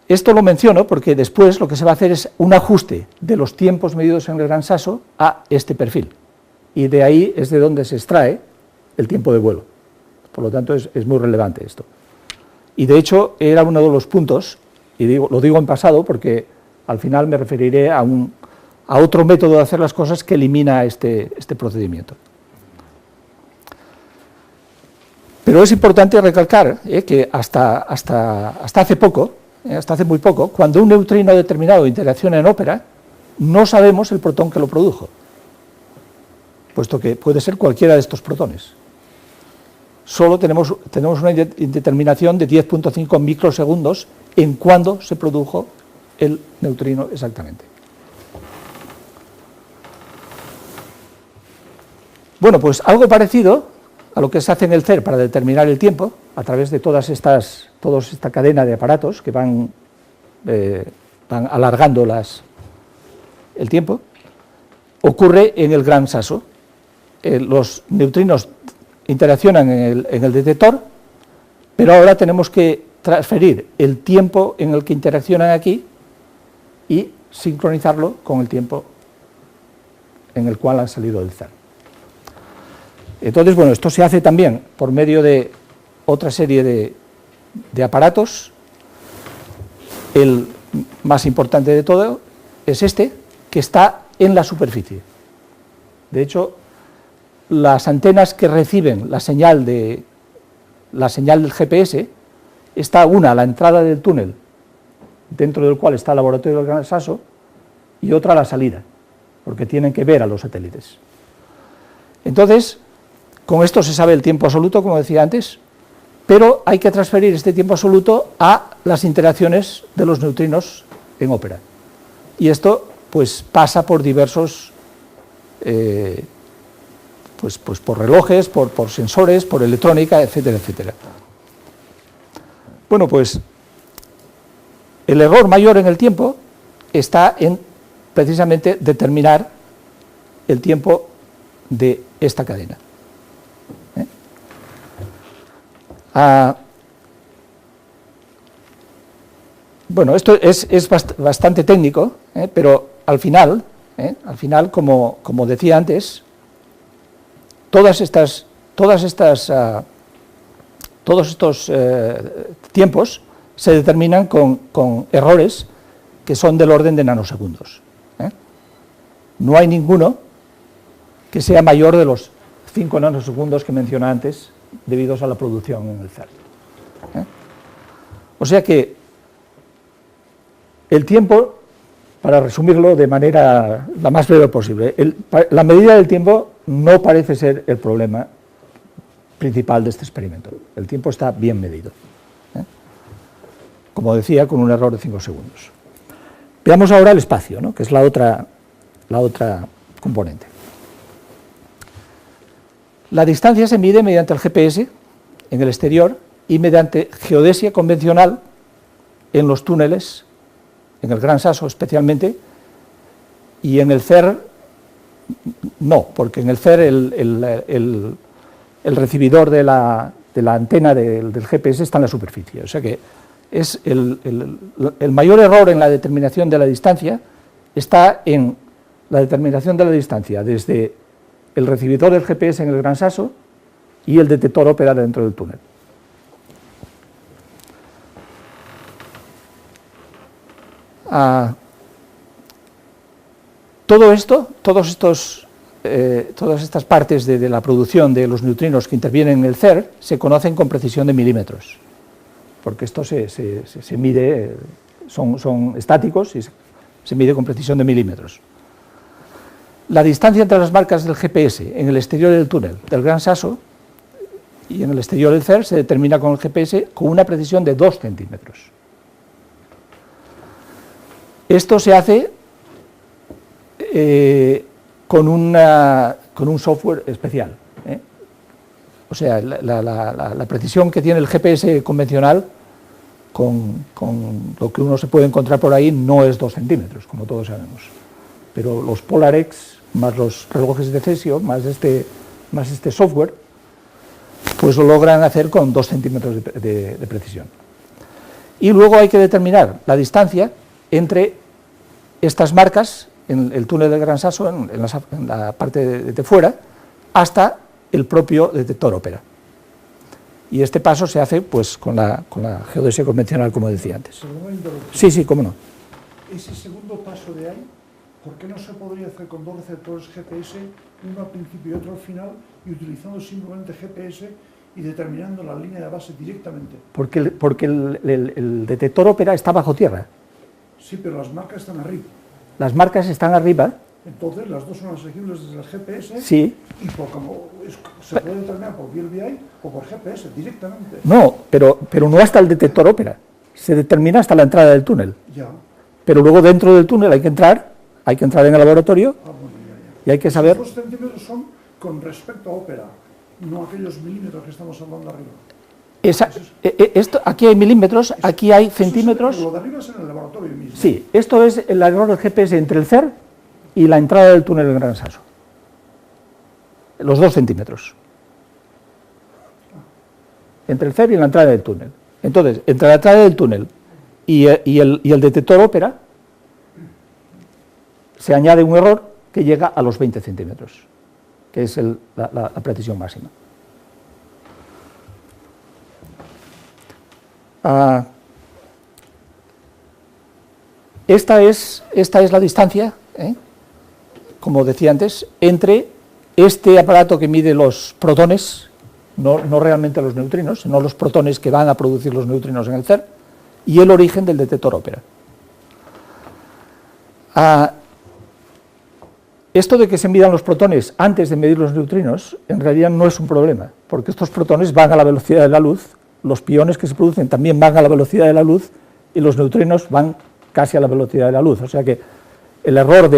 Esto lo menciono porque después lo que se va a hacer es un ajuste de los tiempos medidos en el Gran Sasso a este perfil. Y de ahí es de donde se extrae el tiempo de vuelo. Por lo tanto, es muy relevante esto. Y de hecho, era uno de los puntos, y lo digo en pasado porque al final me referiré a otro método de hacer las cosas que elimina este procedimiento. Pero es importante recalcar que hasta hace poco, hasta hace muy poco, cuando un neutrino determinado interacciona en ópera, no sabemos el protón que lo produjo, puesto que puede ser cualquiera de estos protones. Solo tenemos una indeterminación de 10.5 microsegundos en cuándo se produjo el neutrino exactamente. Bueno, pues algo parecido a lo que se hace en el CERN para determinar el tiempo, a través de toda esta cadena de aparatos que van alargando el tiempo, ocurre en el Gran Sasso. Los neutrinos interaccionan en el detector, pero ahora tenemos que transferir el tiempo en el que interaccionan aquí y sincronizarlo con el tiempo en el cual han salido del CERN. Entonces, bueno, esto se hace también por medio de otra serie de aparatos. El más importante de todo es este, que está en la superficie. De hecho, las antenas que reciben la señal del GPS, está una a la entrada del túnel, dentro del cual está el laboratorio del Gran Sasso, y otra a la salida, porque tienen que ver a los satélites. Entonces, con esto se sabe el tiempo absoluto, como decía antes, pero hay que transferir este tiempo absoluto a las interacciones de los neutrinos en ópera. Y esto pues pasa por diversos, pues por relojes, por sensores, por electrónica, etcétera, etcétera. Bueno, pues el error mayor en el tiempo está en precisamente determinar el tiempo de esta cadena. Bueno, esto es bastante técnico, pero al final, como decía antes, todos estos tiempos se determinan con errores que son del orden de nanosegundos. No hay ninguno que sea mayor de los 5 nanosegundos que mencioné antes, debidos a la producción en el CERN. O sea que el tiempo, para resumirlo de manera la más breve posible, la medida del tiempo no parece ser el problema principal de este experimento. El tiempo está bien medido. Como decía, con un error de 5 segundos. Veamos ahora el espacio, ¿no?, que es la otra componente. La distancia se mide mediante el GPS en el exterior y mediante geodesia convencional en los túneles, en el Gran Sasso especialmente, y en el CERN no, porque en el CERN el recibidor de la antena del GPS está en la superficie. O sea que es el mayor error en la determinación de la distancia está en la determinación de la distancia desde el recibidor del GPS en el Gran Sasso y el detector ópera dentro del túnel. Todas estas partes de la producción de los neutrinos que intervienen en el CERN se conocen con precisión de milímetros, porque esto se mide, son estáticos y se mide con precisión de milímetros. La distancia entre las marcas del GPS en el exterior del túnel del Gran Sasso y en el exterior del CERN se determina con el GPS con una precisión de 2 centímetros. Esto se hace con un software especial. O sea, la precisión que tiene el GPS convencional con lo que uno se puede encontrar por ahí no es 2 centímetros, como todos sabemos. Pero los PolarX, más los relojes de Cesio, más este software, pues lo logran hacer con 2 centímetros de precisión. Y luego hay que determinar la distancia entre estas marcas en el túnel del Gran Sasso, en la parte de fuera, hasta el propio detector ópera. Y este paso se hace pues con la geodesia convencional, como decía antes. Sí, cómo no. Ese segundo paso de ahí, ¿por qué no se podría hacer con 2 receptores GPS, uno al principio y otro al final, y utilizando simplemente GPS y determinando la línea de base directamente. Porque el detector ópera está bajo tierra. Sí, pero las marcas están arriba. Las marcas están arriba. Entonces, las dos son asequibles desde el GPS. Sí. Y se puede determinar por VLBI o por GPS directamente. No, pero no hasta el detector ópera. Se determina hasta la entrada del túnel. Ya. Pero luego dentro del túnel hay que entrar en el laboratorio y hay que saber... Los 2 centímetros son con respecto a ópera, no aquellos milímetros que estamos hablando arriba. Aquí hay milímetros, aquí hay centímetros. Lo de arriba es en el laboratorio mismo. Sí, esto es el error del GPS entre el CER y la entrada del túnel del Gran Sasso. Los 2 centímetros. Entre el CER y la entrada del túnel. Entonces, entre la entrada del túnel y el detector ópera, se añade un error que llega a los 20 centímetros, que es la precisión máxima. Esta es la distancia, como decía antes, entre este aparato que mide los protones, no realmente los neutrinos, sino los protones que van a producir los neutrinos en el CERN, y el origen del detector ópera. Esto de que se midan los protones antes de medir los neutrinos, en realidad no es un problema, porque estos protones van a la velocidad de la luz, los piones que se producen también van a la velocidad de la luz, y los neutrinos van casi a la velocidad de la luz. O sea que el error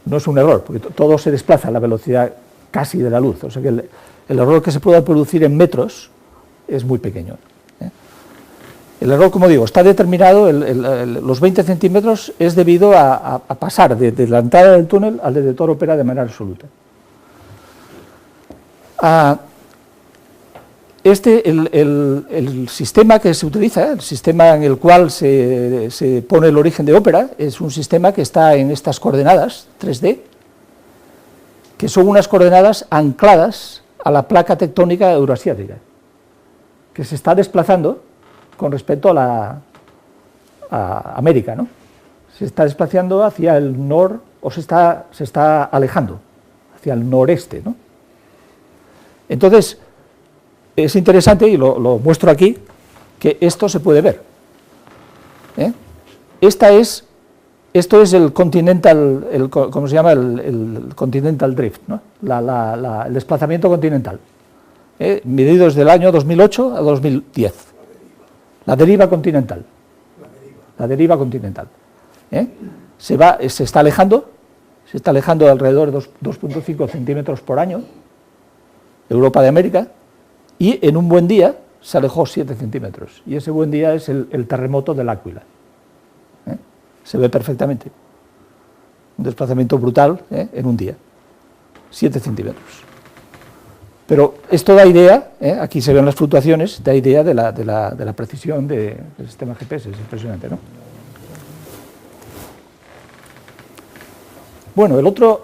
no es un error, porque todo se desplaza a la velocidad casi de la luz. O sea que el error que se pueda producir en metros es muy pequeño. El error, como digo, está determinado, los 20 centímetros es debido a pasar de la entrada del túnel al detector ópera de manera absoluta. El sistema que se utiliza, el sistema en el cual se pone el origen de ópera, es un sistema que está en estas coordenadas 3D, que son unas coordenadas ancladas a la placa tectónica euroasiática, que se está desplazando con respecto a América, ¿no? Se está desplazando hacia el nor, o se está alejando hacia el noreste, ¿no? Entonces, es interesante, y lo muestro aquí, que esto se puede ver. Esto es el continental, ¿cómo se llama? El continental drift, ¿no? El desplazamiento continental, medido desde el año 2008 a 2010. La deriva continental. La deriva continental. Se está alejando alrededor de 2.5 centímetros por año, Europa de América, y en un buen día se alejó 7 centímetros. Y ese buen día es el terremoto del Áquila. Se ve perfectamente. Un desplazamiento brutal en un día. 7 centímetros. Pero esto da idea, aquí se ven las fluctuaciones, da idea de la precisión del sistema GPS, es impresionante, ¿no? Bueno, el otro...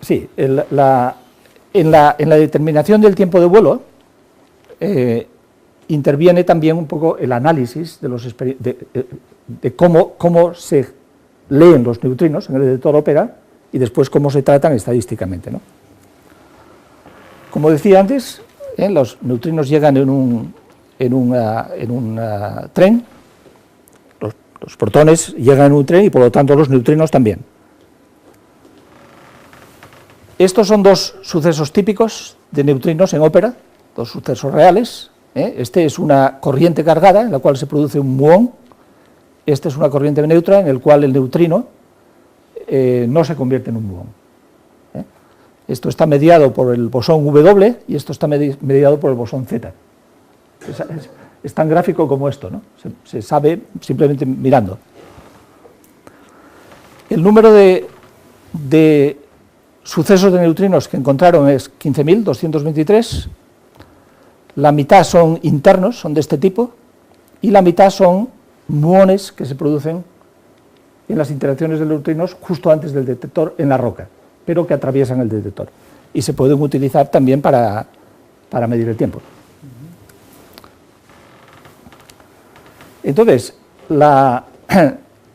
sí, en la determinación del tiempo de vuelo interviene también un poco el análisis de cómo se leen los neutrinos en el detector ópera, y después cómo se tratan estadísticamente, ¿no? Como decía antes, los neutrinos llegan en un tren, los protones llegan en un tren y por lo tanto los neutrinos también. Estos son 2 sucesos típicos de neutrinos en ópera, 2 sucesos reales. Este es una corriente cargada en la cual se produce un muón. Esta es una corriente neutra en la cual el neutrino no se convierte en un muón. Esto está mediado por el bosón W y esto está mediado por el bosón Z. Es tan gráfico como esto, ¿no? Se sabe simplemente mirando. El número de sucesos de neutrinos que encontraron es 15.223, la mitad son internos, son de este tipo, y la mitad son muones que se producen en las interacciones de neutrinos justo antes del detector en la roca, pero que atraviesan el detector, y se pueden utilizar también para medir el tiempo. Entonces, en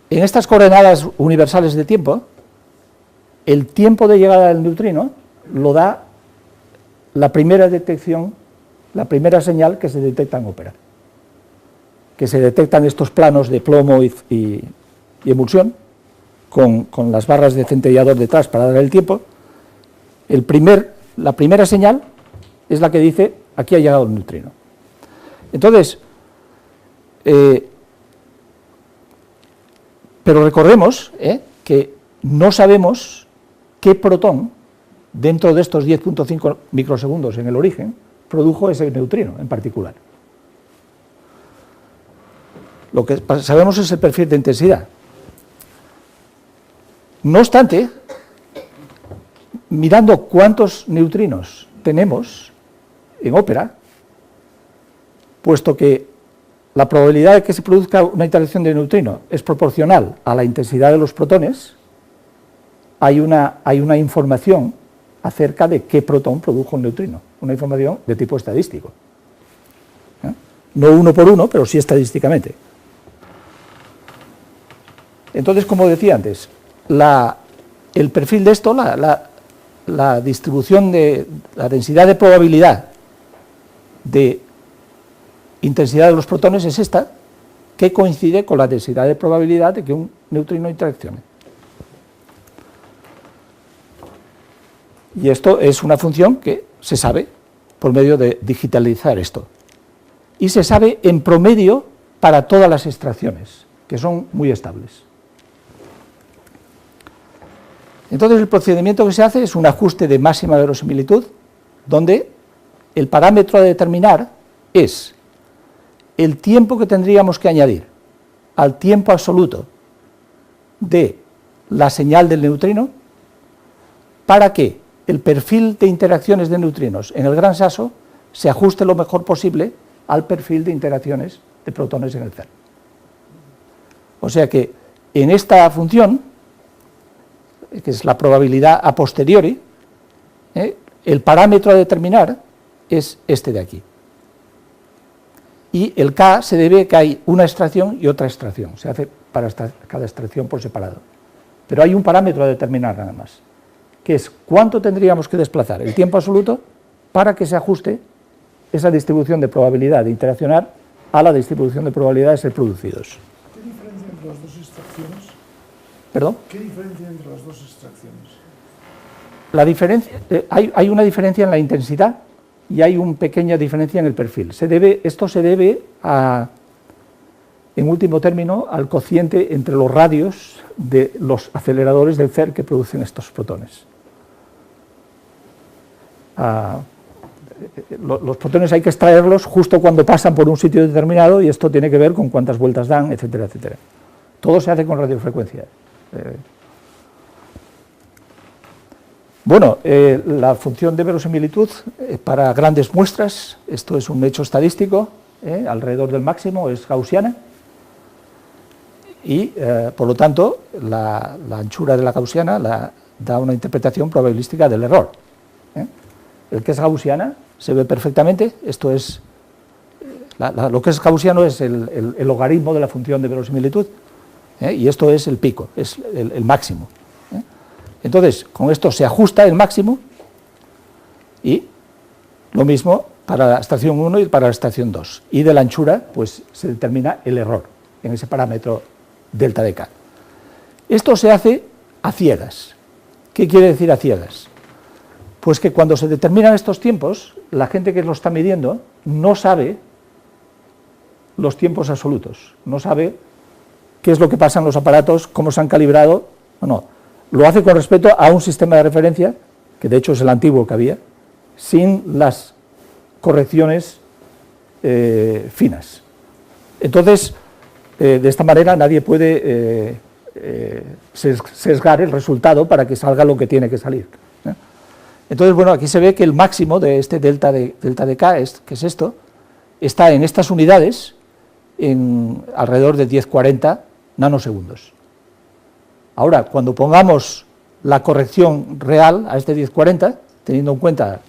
estas coordenadas universales de tiempo, el tiempo de llegada del neutrino lo da la primera detección, la primera señal que se detecta en ópera, que se detectan estos planos de plomo y emulsión, con las barras de centellador detrás para dar el tiempo. La primera señal es la que dice, aquí ha llegado el neutrino. Entonces, pero recordemos que no sabemos qué protón, dentro de estos 10.5 microsegundos en el origen, produjo ese neutrino en particular. Lo que sabemos es el perfil de intensidad. No obstante, mirando cuántos neutrinos tenemos en ópera, puesto que la probabilidad de que se produzca una interacción de neutrino es proporcional a la intensidad de los protones, hay una información acerca de qué protón produjo un neutrino, una información de tipo estadístico. No uno por uno, pero sí estadísticamente. Entonces, como decía antes, el perfil de esto, la distribución de la densidad de probabilidad de intensidad de los protones es esta, que coincide con la densidad de probabilidad de que un neutrino interaccione. Y esto es una función que se sabe por medio de digitalizar esto. Y se sabe en promedio para todas las extracciones, que son muy estables. Entonces, el procedimiento que se hace es un ajuste de máxima verosimilitud, donde el parámetro a determinar es el tiempo que tendríamos que añadir al tiempo absoluto de la señal del neutrino para que el perfil de interacciones de neutrinos en el gran saso se ajuste lo mejor posible al perfil de interacciones de protones en el CERN. O sea que en esta función, que es la probabilidad a posteriori, el parámetro a determinar es este de aquí. Y el K se debe a que hay una extracción y otra extracción, se hace para cada extracción por separado. Pero hay un parámetro a determinar nada más, que es cuánto tendríamos que desplazar el tiempo absoluto para que se ajuste esa distribución de probabilidad de interaccionar a la distribución de probabilidad de ser producidos. ¿Qué diferencia entre las dos extracciones? ¿Perdón? ¿Qué diferencia entre las dos extracciones? La diferencia, hay una diferencia en la intensidad y hay una pequeña diferencia en el perfil. Esto se debe en último término, al cociente entre los radios de los aceleradores del CERN que producen estos protones. Los protones hay que extraerlos justo cuando pasan por un sitio determinado y esto tiene que ver con cuántas vueltas dan, etcétera, etcétera. Todo se hace con radiofrecuencia. Bueno, la función de verosimilitud para grandes muestras, esto es un hecho estadístico, alrededor del máximo es gaussiana y por lo tanto la anchura de la gaussiana da una interpretación probabilística del error. El que es gaussiana se ve perfectamente, esto es, lo que es gaussiano es el logaritmo de la función de verosimilitud y esto es el pico, es el máximo. Entonces, con esto se ajusta el máximo y lo mismo para la estación 1 y para la estación 2. Y de la anchura, pues se determina el error en ese parámetro delta de K. Esto se hace a ciegas. ¿Qué quiere decir a ciegas? Pues que cuando se determinan estos tiempos, la gente que lo está midiendo no sabe los tiempos absolutos, no sabe qué es lo que pasa en los aparatos, cómo se han calibrado, no. Lo hace con respecto a un sistema de referencia, que de hecho es el antiguo que había, sin las correcciones finas. Entonces, de esta manera nadie puede sesgar el resultado para que salga lo que tiene que salir. Entonces, bueno, aquí se ve que el máximo de este delta de K, que es esto, está en estas unidades en alrededor de 1040 nanosegundos. Ahora, cuando pongamos la corrección real a este 1040, teniendo en cuenta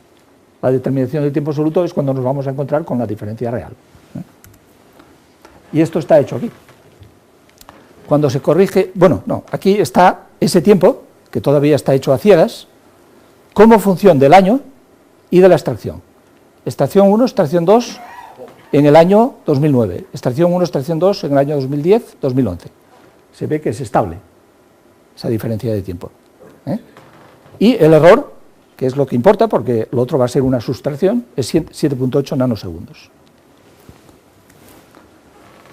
la determinación del tiempo absoluto, es cuando nos vamos a encontrar con la diferencia real. Y esto está hecho aquí. Cuando se corrige, bueno, no, aquí está ese tiempo, que todavía está hecho a ciegas, como función del año y de la extracción. Extracción 1, extracción 2 en el año 2009, extracción 1, extracción 2 en el año 2010, 2011. Se ve que es estable esa diferencia de tiempo. Y el error, que es lo que importa, porque lo otro va a ser una sustracción, es 7.8 nanosegundos.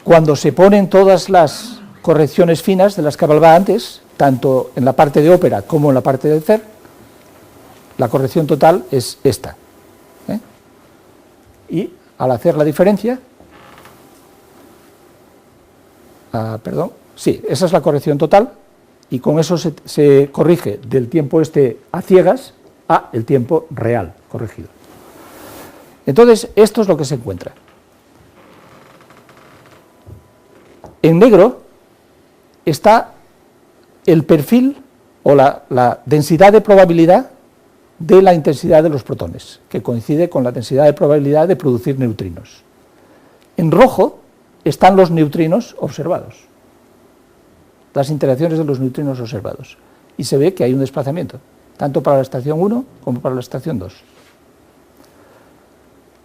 Cuando se ponen todas las correcciones finas de las que hablaba antes, tanto en la parte de ópera como en la parte de CER, la corrección total es esta. Y al hacer la diferencia, esa es la corrección total, y con eso se corrige del tiempo este a ciegas a el tiempo real corregido. Entonces, esto es lo que se encuentra. En negro está el perfil o la densidad de probabilidad de la intensidad de los protones, que coincide con la densidad de probabilidad de producir neutrinos. En rojo están los neutrinos observados, las interacciones de los neutrinos observados, y se ve que hay un desplazamiento, tanto para la estación 1 como para la estación 2.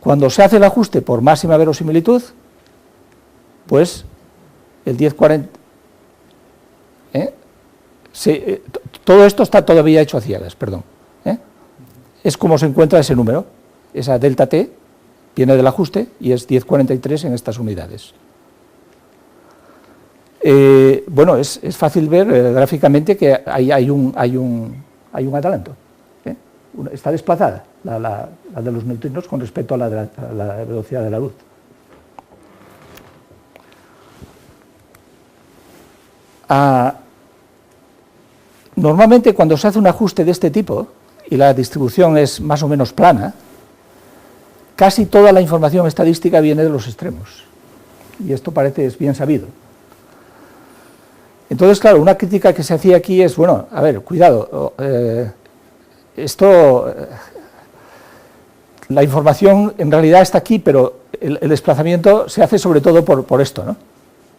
Cuando se hace el ajuste por máxima verosimilitud, pues el 1040, todo esto está todavía hecho a ciegas, perdón. Es como se encuentra ese número, esa delta t viene del ajuste y es 1043 en estas unidades. Bueno, es fácil ver gráficamente que hay un adelanto. Está desplazada la de los neutrinos con respecto a la velocidad de la luz. Normalmente cuando se hace un ajuste de este tipo y la distribución es más o menos plana, casi toda la información estadística viene de los extremos, y esto parece es bien sabido. Entonces, claro, una crítica que se hacía aquí es, bueno, a ver, cuidado, la información en realidad está aquí, pero el desplazamiento se hace sobre todo por esto, ¿no?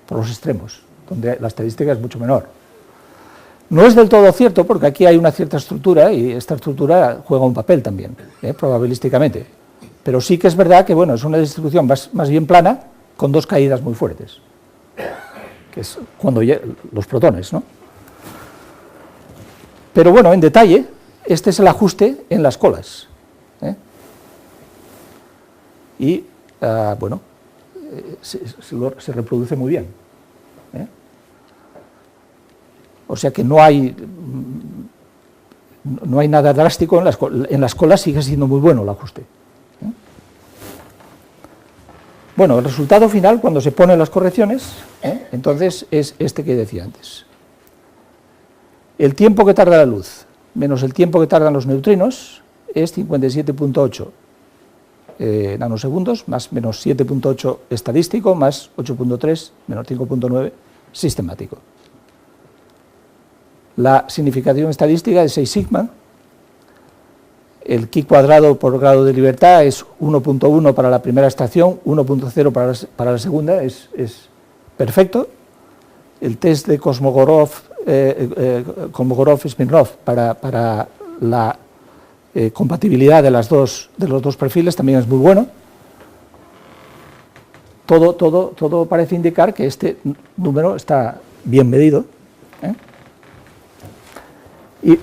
Por los extremos, donde la estadística es mucho menor. No es del todo cierto, porque aquí hay una cierta estructura, y esta estructura juega un papel también, probabilísticamente. Pero sí que es verdad que, bueno, es una distribución más bien plana, con dos caídas muy fuertes, que es cuando los protones, ¿no? Pero bueno, en detalle, este es el ajuste en las colas. Y, bueno, se reproduce muy bien. O sea que no hay nada drástico en las colas, sigue siendo muy bueno el ajuste. Bueno, el resultado final, cuando se ponen las correcciones, entonces es este que decía antes. El tiempo que tarda la luz menos el tiempo que tardan los neutrinos es 57.8 nanosegundos, más menos 7.8 estadístico, más 8.3 menos 5.9 sistemático. La significación estadística es 6 sigma. El chi cuadrado por grado de libertad es 1.1 para la primera estación, 1.0 para la segunda, es perfecto. El test de Kolmogorov-Smirnov para la compatibilidad de los dos perfiles también es muy bueno. Todo parece indicar que este número está bien medido. Y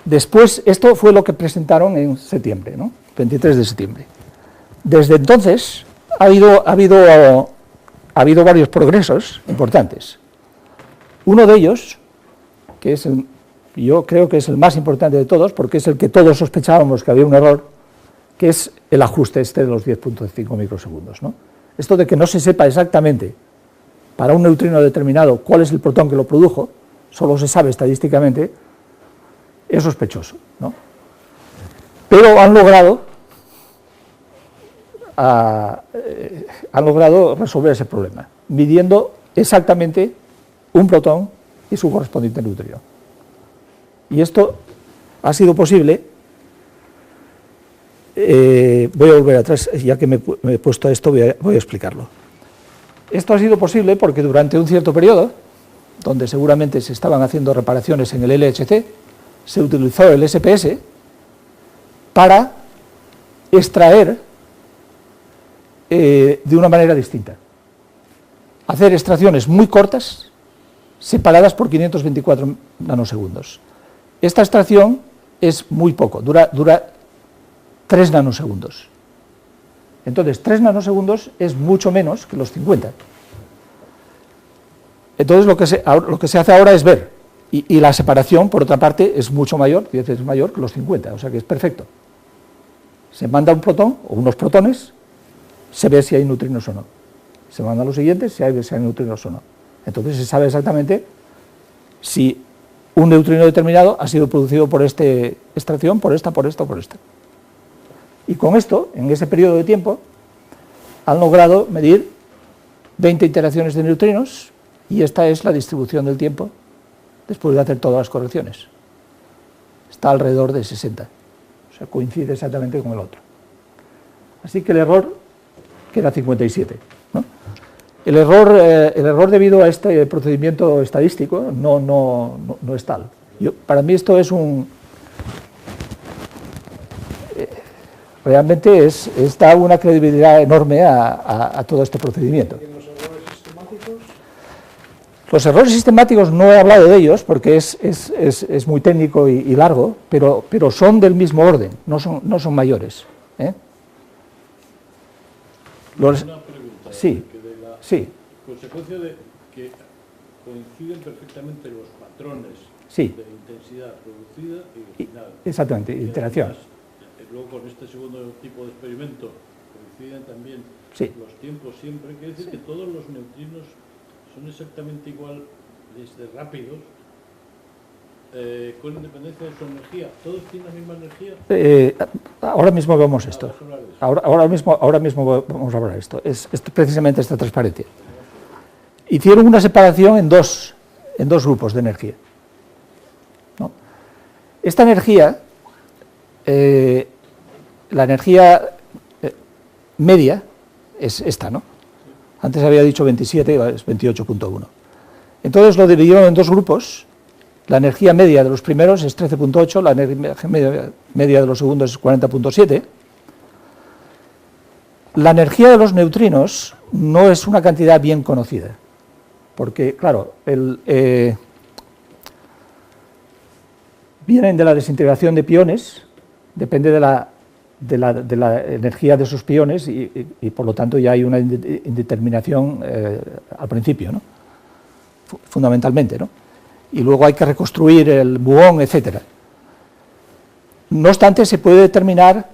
después, esto fue lo que presentaron en septiembre, ¿no? 23 de septiembre. Desde entonces ha habido varios progresos importantes. Uno de ellos, que es yo creo que es el más importante de todos, porque es el que todos sospechábamos que había un error, que es el ajuste este de los 10.5 microsegundos, ¿no? Esto de que no se sepa exactamente para un neutrino determinado cuál es el protón que lo produjo, solo se sabe estadísticamente, es sospechoso, ¿no? Pero han logrado resolver ese problema, midiendo exactamente un protón y su correspondiente neutrino. Y esto ha sido posible, voy a volver atrás, ya que me he puesto a esto, voy a explicarlo. Esto ha sido posible porque durante un cierto periodo, donde seguramente se estaban haciendo reparaciones en el LHC, se utilizó el SPS para extraer de una manera distinta. Hacer extracciones muy cortas, separadas por 524 nanosegundos. Esta extracción es muy poco, dura 3 nanosegundos. Entonces, 3 nanosegundos es mucho menos que los 50. Entonces, lo que se hace ahora es ver, y la separación, por otra parte, es mucho mayor, 10 veces mayor que los 50, o sea que es perfecto. Se manda un protón, o unos protones, se ve si hay neutrinos o no. Se manda a los siguientes, si hay neutrinos o no. Entonces, se sabe exactamente si un neutrino determinado ha sido producido por esta extracción, por esta o por esta. Y con esto, en ese periodo de tiempo, han logrado medir 20 interacciones de neutrinos, y esta es la distribución del tiempo después de hacer todas las correcciones. Está alrededor de 60, o sea, coincide exactamente con el otro. Así que el error queda 57, ¿no? El error debido a este procedimiento estadístico no es tal. Para mí esto es realmente da una credibilidad enorme a todo este procedimiento. ¿Y los errores sistemáticos? Los errores sistemáticos no he hablado de ellos porque es muy técnico y largo, pero son del mismo orden, no son mayores. Una pregunta. Sí, sí. Consecuencia de que coinciden perfectamente los patrones Sí. de intensidad producida y final. Exactamente, Y interacción. además, luego con este segundo tipo de experimento coinciden también Sí. los tiempos siempre. Quiere decir que todos los neutrinos son exactamente igual desde rápidos, con independencia de su energía. ¿Todos tienen la misma energía? Ahora mismo vemos esto. Ahora mismo vamos a hablar de esto. Es precisamente esta transparencia. Hicieron una separación en dos grupos de energía, ¿no? Esta energía, la energía media, es esta, ¿no? Antes había dicho 27, es 28.1. Entonces lo dividieron en dos grupos. La energía media de los primeros es 13.8, la energía media de los segundos es 40.7. La energía de los neutrinos no es una cantidad bien conocida, porque, claro, vienen de la desintegración de piones, depende de la energía de esos piones y por lo tanto ya hay una indeterminación al principio, ¿no? Fundamentalmente, ¿no? Y luego hay que reconstruir el muón, etcétera. No obstante, se puede determinar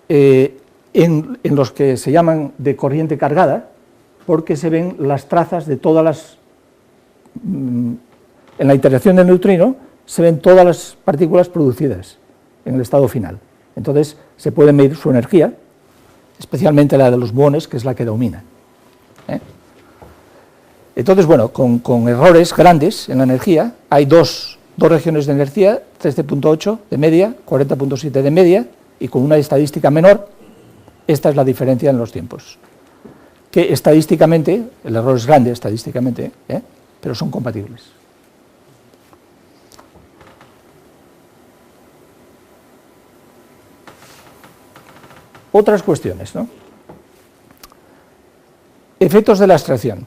en los que se llaman de corriente cargada, porque se ven las trazas de todas las... En la interacción del neutrino se ven todas las partículas producidas en el estado final. Entonces se puede medir su energía, especialmente la de los muones, que es la que domina. Entonces, bueno, con errores grandes en la energía, hay dos regiones de energía, 13.8 de media, 40.7 de media, y con una estadística menor. Esta es la diferencia en los tiempos. Que estadísticamente, el error es grande estadísticamente, pero son compatibles. Otras cuestiones, ¿no? Efectos de la extracción.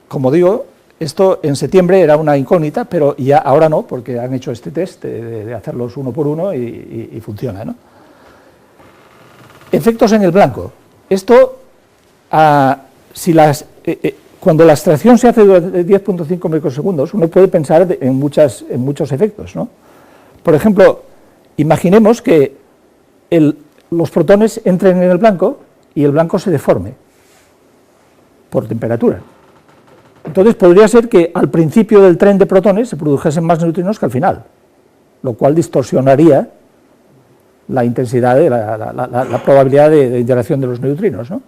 Como digo, esto en septiembre era una incógnita, pero ya ahora no, porque han hecho este test de hacerlos uno por uno y funciona, ¿no? Efectos en el blanco. Esto, cuando la extracción se hace durante 10.5 microsegundos, uno puede pensar en muchos efectos, ¿no? Por ejemplo, imaginemos que los protones entren en el blanco y el blanco se deforme por temperatura. Entonces podría ser que al principio del tren de protones se produjesen más neutrinos que al final, lo cual distorsionaría la intensidad de la probabilidad de interacción de los neutrinos, ¿no?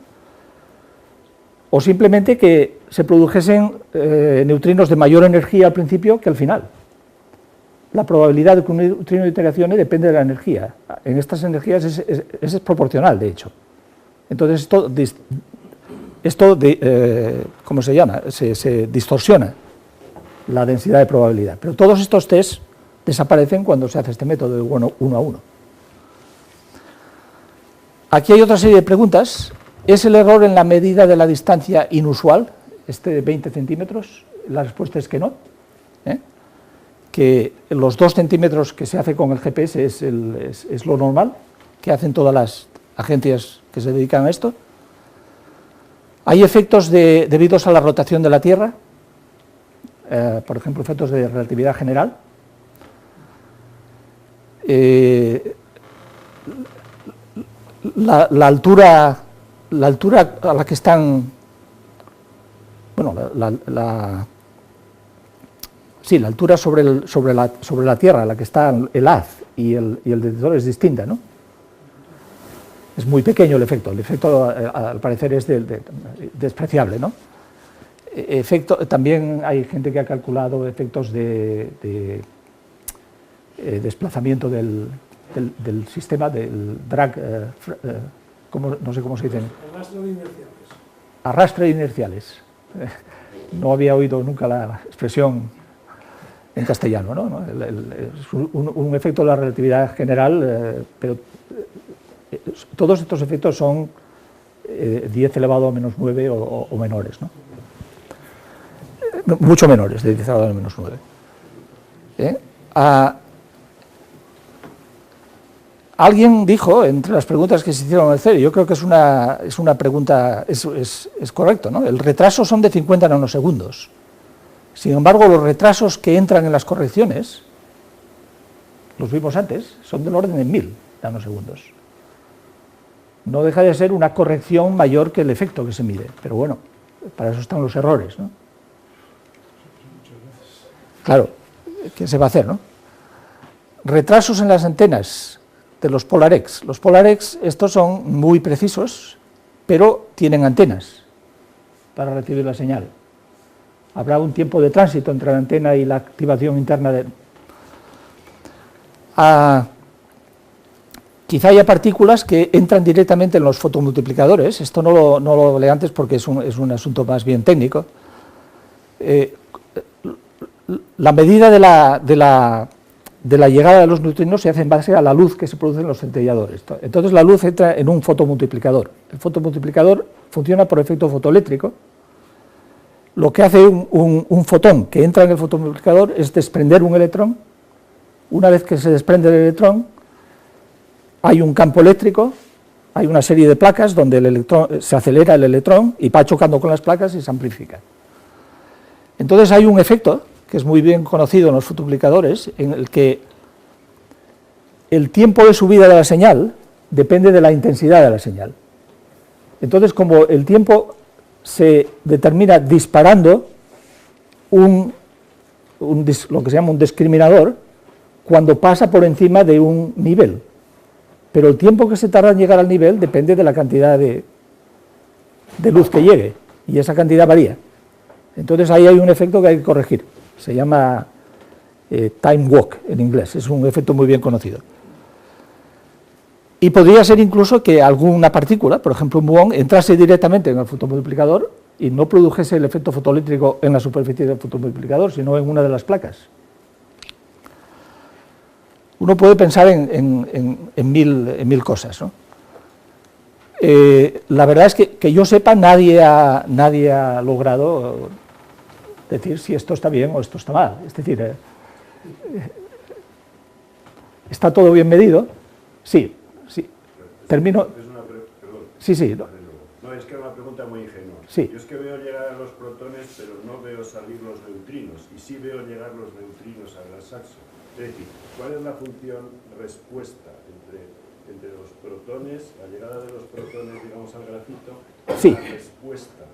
O simplemente que se produjesen neutrinos de mayor energía al principio que al final. La probabilidad de que un neutrino interaccione depende de la energía. En estas energías es proporcional, de hecho. Entonces esto ¿cómo se llama? Se distorsiona la densidad de probabilidad. Pero todos estos test desaparecen cuando se hace este método de 1 a 1. Aquí hay otra serie de preguntas. ¿Es el error en la medida de la distancia inusual, este de 20 centímetros? La respuesta es que no. Que los 2 centímetros que se hace con el GPS es lo normal, que hacen todas las agencias que se dedican a esto. Hay efectos debidos a la rotación de la Tierra, por ejemplo, efectos de relatividad general. La altura a la que están, bueno, sí, la altura sobre la Tierra a la que está el haz y el detector es distinta, ¿no? Es muy pequeño el efecto al parecer es despreciable, ¿no? También hay gente que ha calculado efectos de desplazamiento del sistema, del drag, no sé cómo se dice. Arrastre de inerciales. Arrastre de inerciales. No había oído nunca la expresión en castellano, ¿no? Es un efecto de la relatividad general, pero todos estos efectos son 10 elevado a menos 9 o menores, ¿no? Mucho menores, de 10 elevado a menos 9. Alguien dijo, entre las preguntas que se hicieron en el CERI, yo creo que es una pregunta, es correcto, ¿no? El retraso son de 50 nanosegundos. Sin embargo, los retrasos que entran en las correcciones, los vimos antes, son del orden de 1000 nanosegundos. No deja de ser una corrección mayor que el efecto que se mide, pero bueno, para eso están los errores, ¿no? Claro, ¿qué se va a hacer, no? Retrasos en las antenas de los PolarX. Los PolarX, estos son muy precisos, pero tienen antenas para recibir la señal. Habrá un tiempo de tránsito entre la antena y la activación interna de... Quizá haya partículas que entran directamente en los fotomultiplicadores. Esto no lo leí antes porque es un asunto más bien técnico. La medida de la llegada de los neutrinos se hace en base a la luz que se produce en los centelladores. Entonces la luz entra en un fotomultiplicador. El fotomultiplicador funciona por efecto fotoeléctrico. Lo que hace un fotón que entra en el fotomultiplicador es desprender un electrón. Una vez que se desprende el electrón, hay un campo eléctrico, hay una serie de placas donde se acelera el electrón y va chocando con las placas y se amplifica. Entonces hay un efecto que es muy bien conocido en los fotomultiplicadores, en el que el tiempo de subida de la señal depende de la intensidad de la señal. Entonces, como el tiempo se determina disparando lo que se llama un discriminador, cuando pasa por encima de un nivel. Pero el tiempo que se tarda en llegar al nivel depende de la cantidad de luz que llegue, y esa cantidad varía. Entonces ahí hay un efecto que hay que corregir. Se llama time walk en inglés, es un efecto muy bien conocido. Y podría ser incluso que alguna partícula, por ejemplo un muón, entrase directamente en el fotomultiplicador y no produjese el efecto fotoeléctrico en la superficie del fotomultiplicador, sino en una de las placas. Uno puede pensar en mil cosas, ¿no? La verdad es que yo sepa, nadie ha logrado decir si esto está bien o esto está mal. Es decir, ¿está todo bien medido? Sí. Termino. Sí. No, es que era una pregunta muy ingenua. Sí. Yo es que veo llegar a los protones, pero no veo salir los neutrinos, y sí veo llegar los neutrinos al gran saxo. Es decir, ¿cuál es la función respuesta entre los protones, la llegada de los protones, digamos, al grafito, y Sí. la respuesta?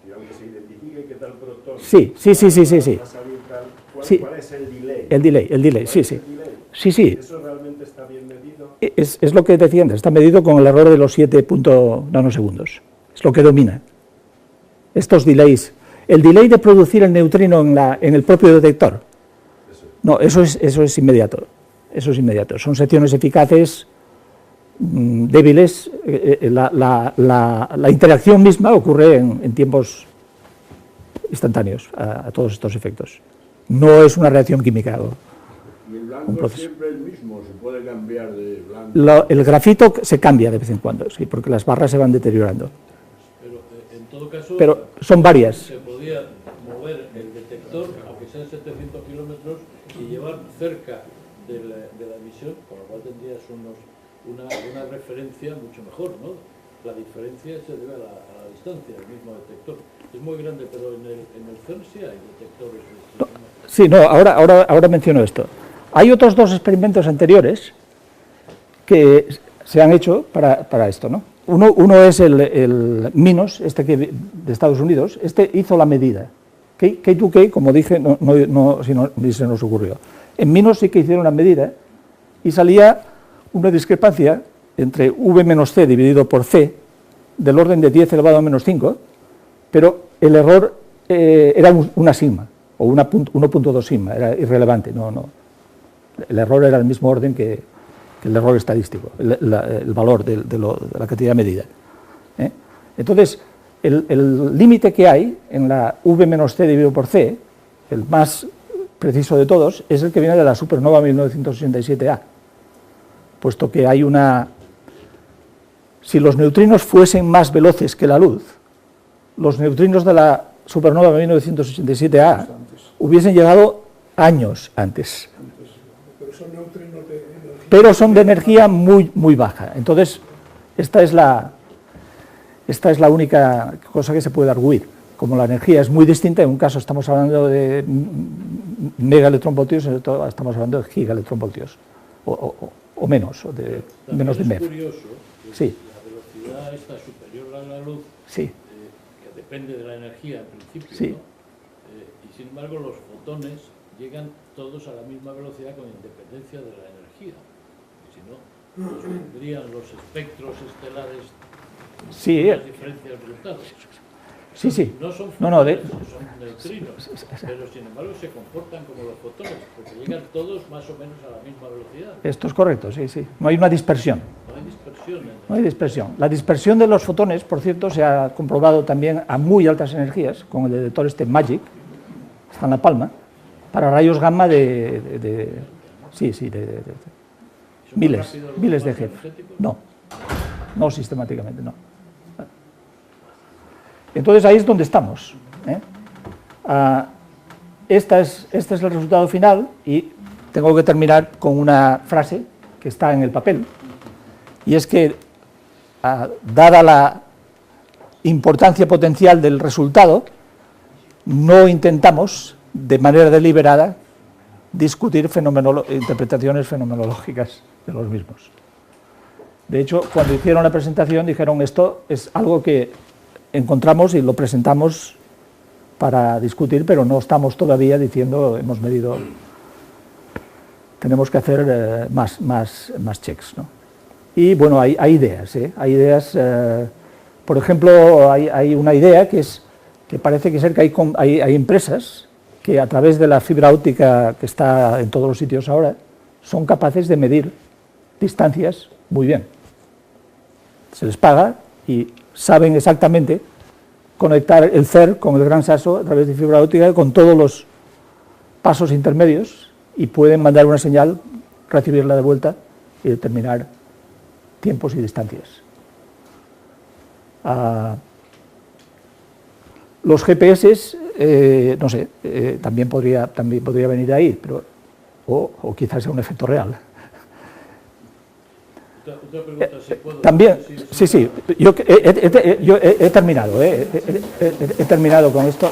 Digamos que se identifique qué tal protón. Sí. Va a salir tal. Sí. ¿Cuál es el delay? El delay, ¿Cuál sí. es el delay? Sí. ¿Eso realmente está bien medido? Es lo que decía antes, está medido con el error de los 7 nanosegundos. Es lo que domina. Estos delays. El delay de producir el neutrino en el propio detector. No, eso es inmediato. Eso es inmediato. Son secciones eficaces débiles. La interacción misma ocurre en tiempos instantáneos a todos estos efectos. no es una reacción química. Y el Un blanco es proceso. siempre el mismo, se puede cambiar de blanco. El grafito se cambia de vez en cuando, sí, porque las barras se van deteriorando. Pero en todo caso, Pero son varias. se podía mover el detector, aunque sean 700 kilómetros, y llevar cerca de la emisión, con lo cual tendrías una referencia mucho mejor, ¿no? La diferencia se debe a la distancia del mismo detector. Es muy grande, pero en el CERN sí hay detectores de este tipo. Sí, no, ahora menciono esto. Hay otros dos experimentos anteriores que se han hecho para esto, ¿no? Uno es el MINOS, de Estados Unidos. Este hizo la medida. K2K, como dije, ni se nos ocurrió. En MINOS sí que hicieron la medida y salía una discrepancia entre V menos C dividido por C del orden de 10 elevado a menos 5, pero el error era una sigma, o 1.2 sigma, era irrelevante. El error era el mismo orden que el error estadístico, el valor de la cantidad medida. Entonces, el límite que hay en la V menos C dividido por C, el más preciso de todos, es el que viene de la supernova 1967A, puesto que hay si los neutrinos fuesen más veloces que la luz, los neutrinos de la supernova 1987A hubiesen llegado años antes. Pero son neutrinos de energía. Pero son de energía muy, muy baja. Entonces, esta es la única cosa que se puede arguir. Como la energía es muy distinta, en un caso estamos hablando de megaelectronvoltios, en otro estamos hablando de gigaelectronvoltios, o menos, o de menos de También MEV. es curioso que Sí. la velocidad está superior a la luz, Sí, que depende de la energía en principio, Sí. ¿no? Y sin embargo los fotones llegan todos a la misma velocidad con independencia de la energía. Si no, pues tendrían los espectros estelares sí, unas diferencias brutales. sí. No son No, fotones, son neutrinos, pero sin embargo se comportan como los fotones, porque llegan todos más o menos a la misma velocidad. Esto es correcto, sí. No hay una dispersión. No hay dispersión. No hay dispersión. La dispersión de los fotones, por cierto, se ha comprobado también a muy altas energías, con el detector MAGIC, está en La Palma, para rayos gamma de miles de Hz. No sistemáticamente, no. Entonces ahí es donde estamos. Este es el resultado final y tengo que terminar con una frase que está en el papel, y es que, dada la importancia potencial del resultado, no intentamos de manera deliberada discutir interpretaciones fenomenológicas de los mismos. De hecho, cuando hicieron la presentación dijeron: esto es algo que encontramos y lo presentamos para discutir, pero no estamos todavía diciendo hemos medido, tenemos que hacer más checks, ¿no? Y bueno, hay ideas, por ejemplo, hay una idea que parece que ser que hay empresas que a través de la fibra óptica que está en todos los sitios ahora son capaces de medir distancias muy bien. Se les paga y saben exactamente conectar el CERN con el Gran Sasso a través de fibra óptica con todos los pasos intermedios y pueden mandar una señal, recibirla de vuelta y determinar tiempos y distancias. Los GPS, no sé, también podría venir de ahí, pero, o quizás sea un efecto real. Otra pregunta, si puedo. También, sí, yo he terminado, he terminado con esto.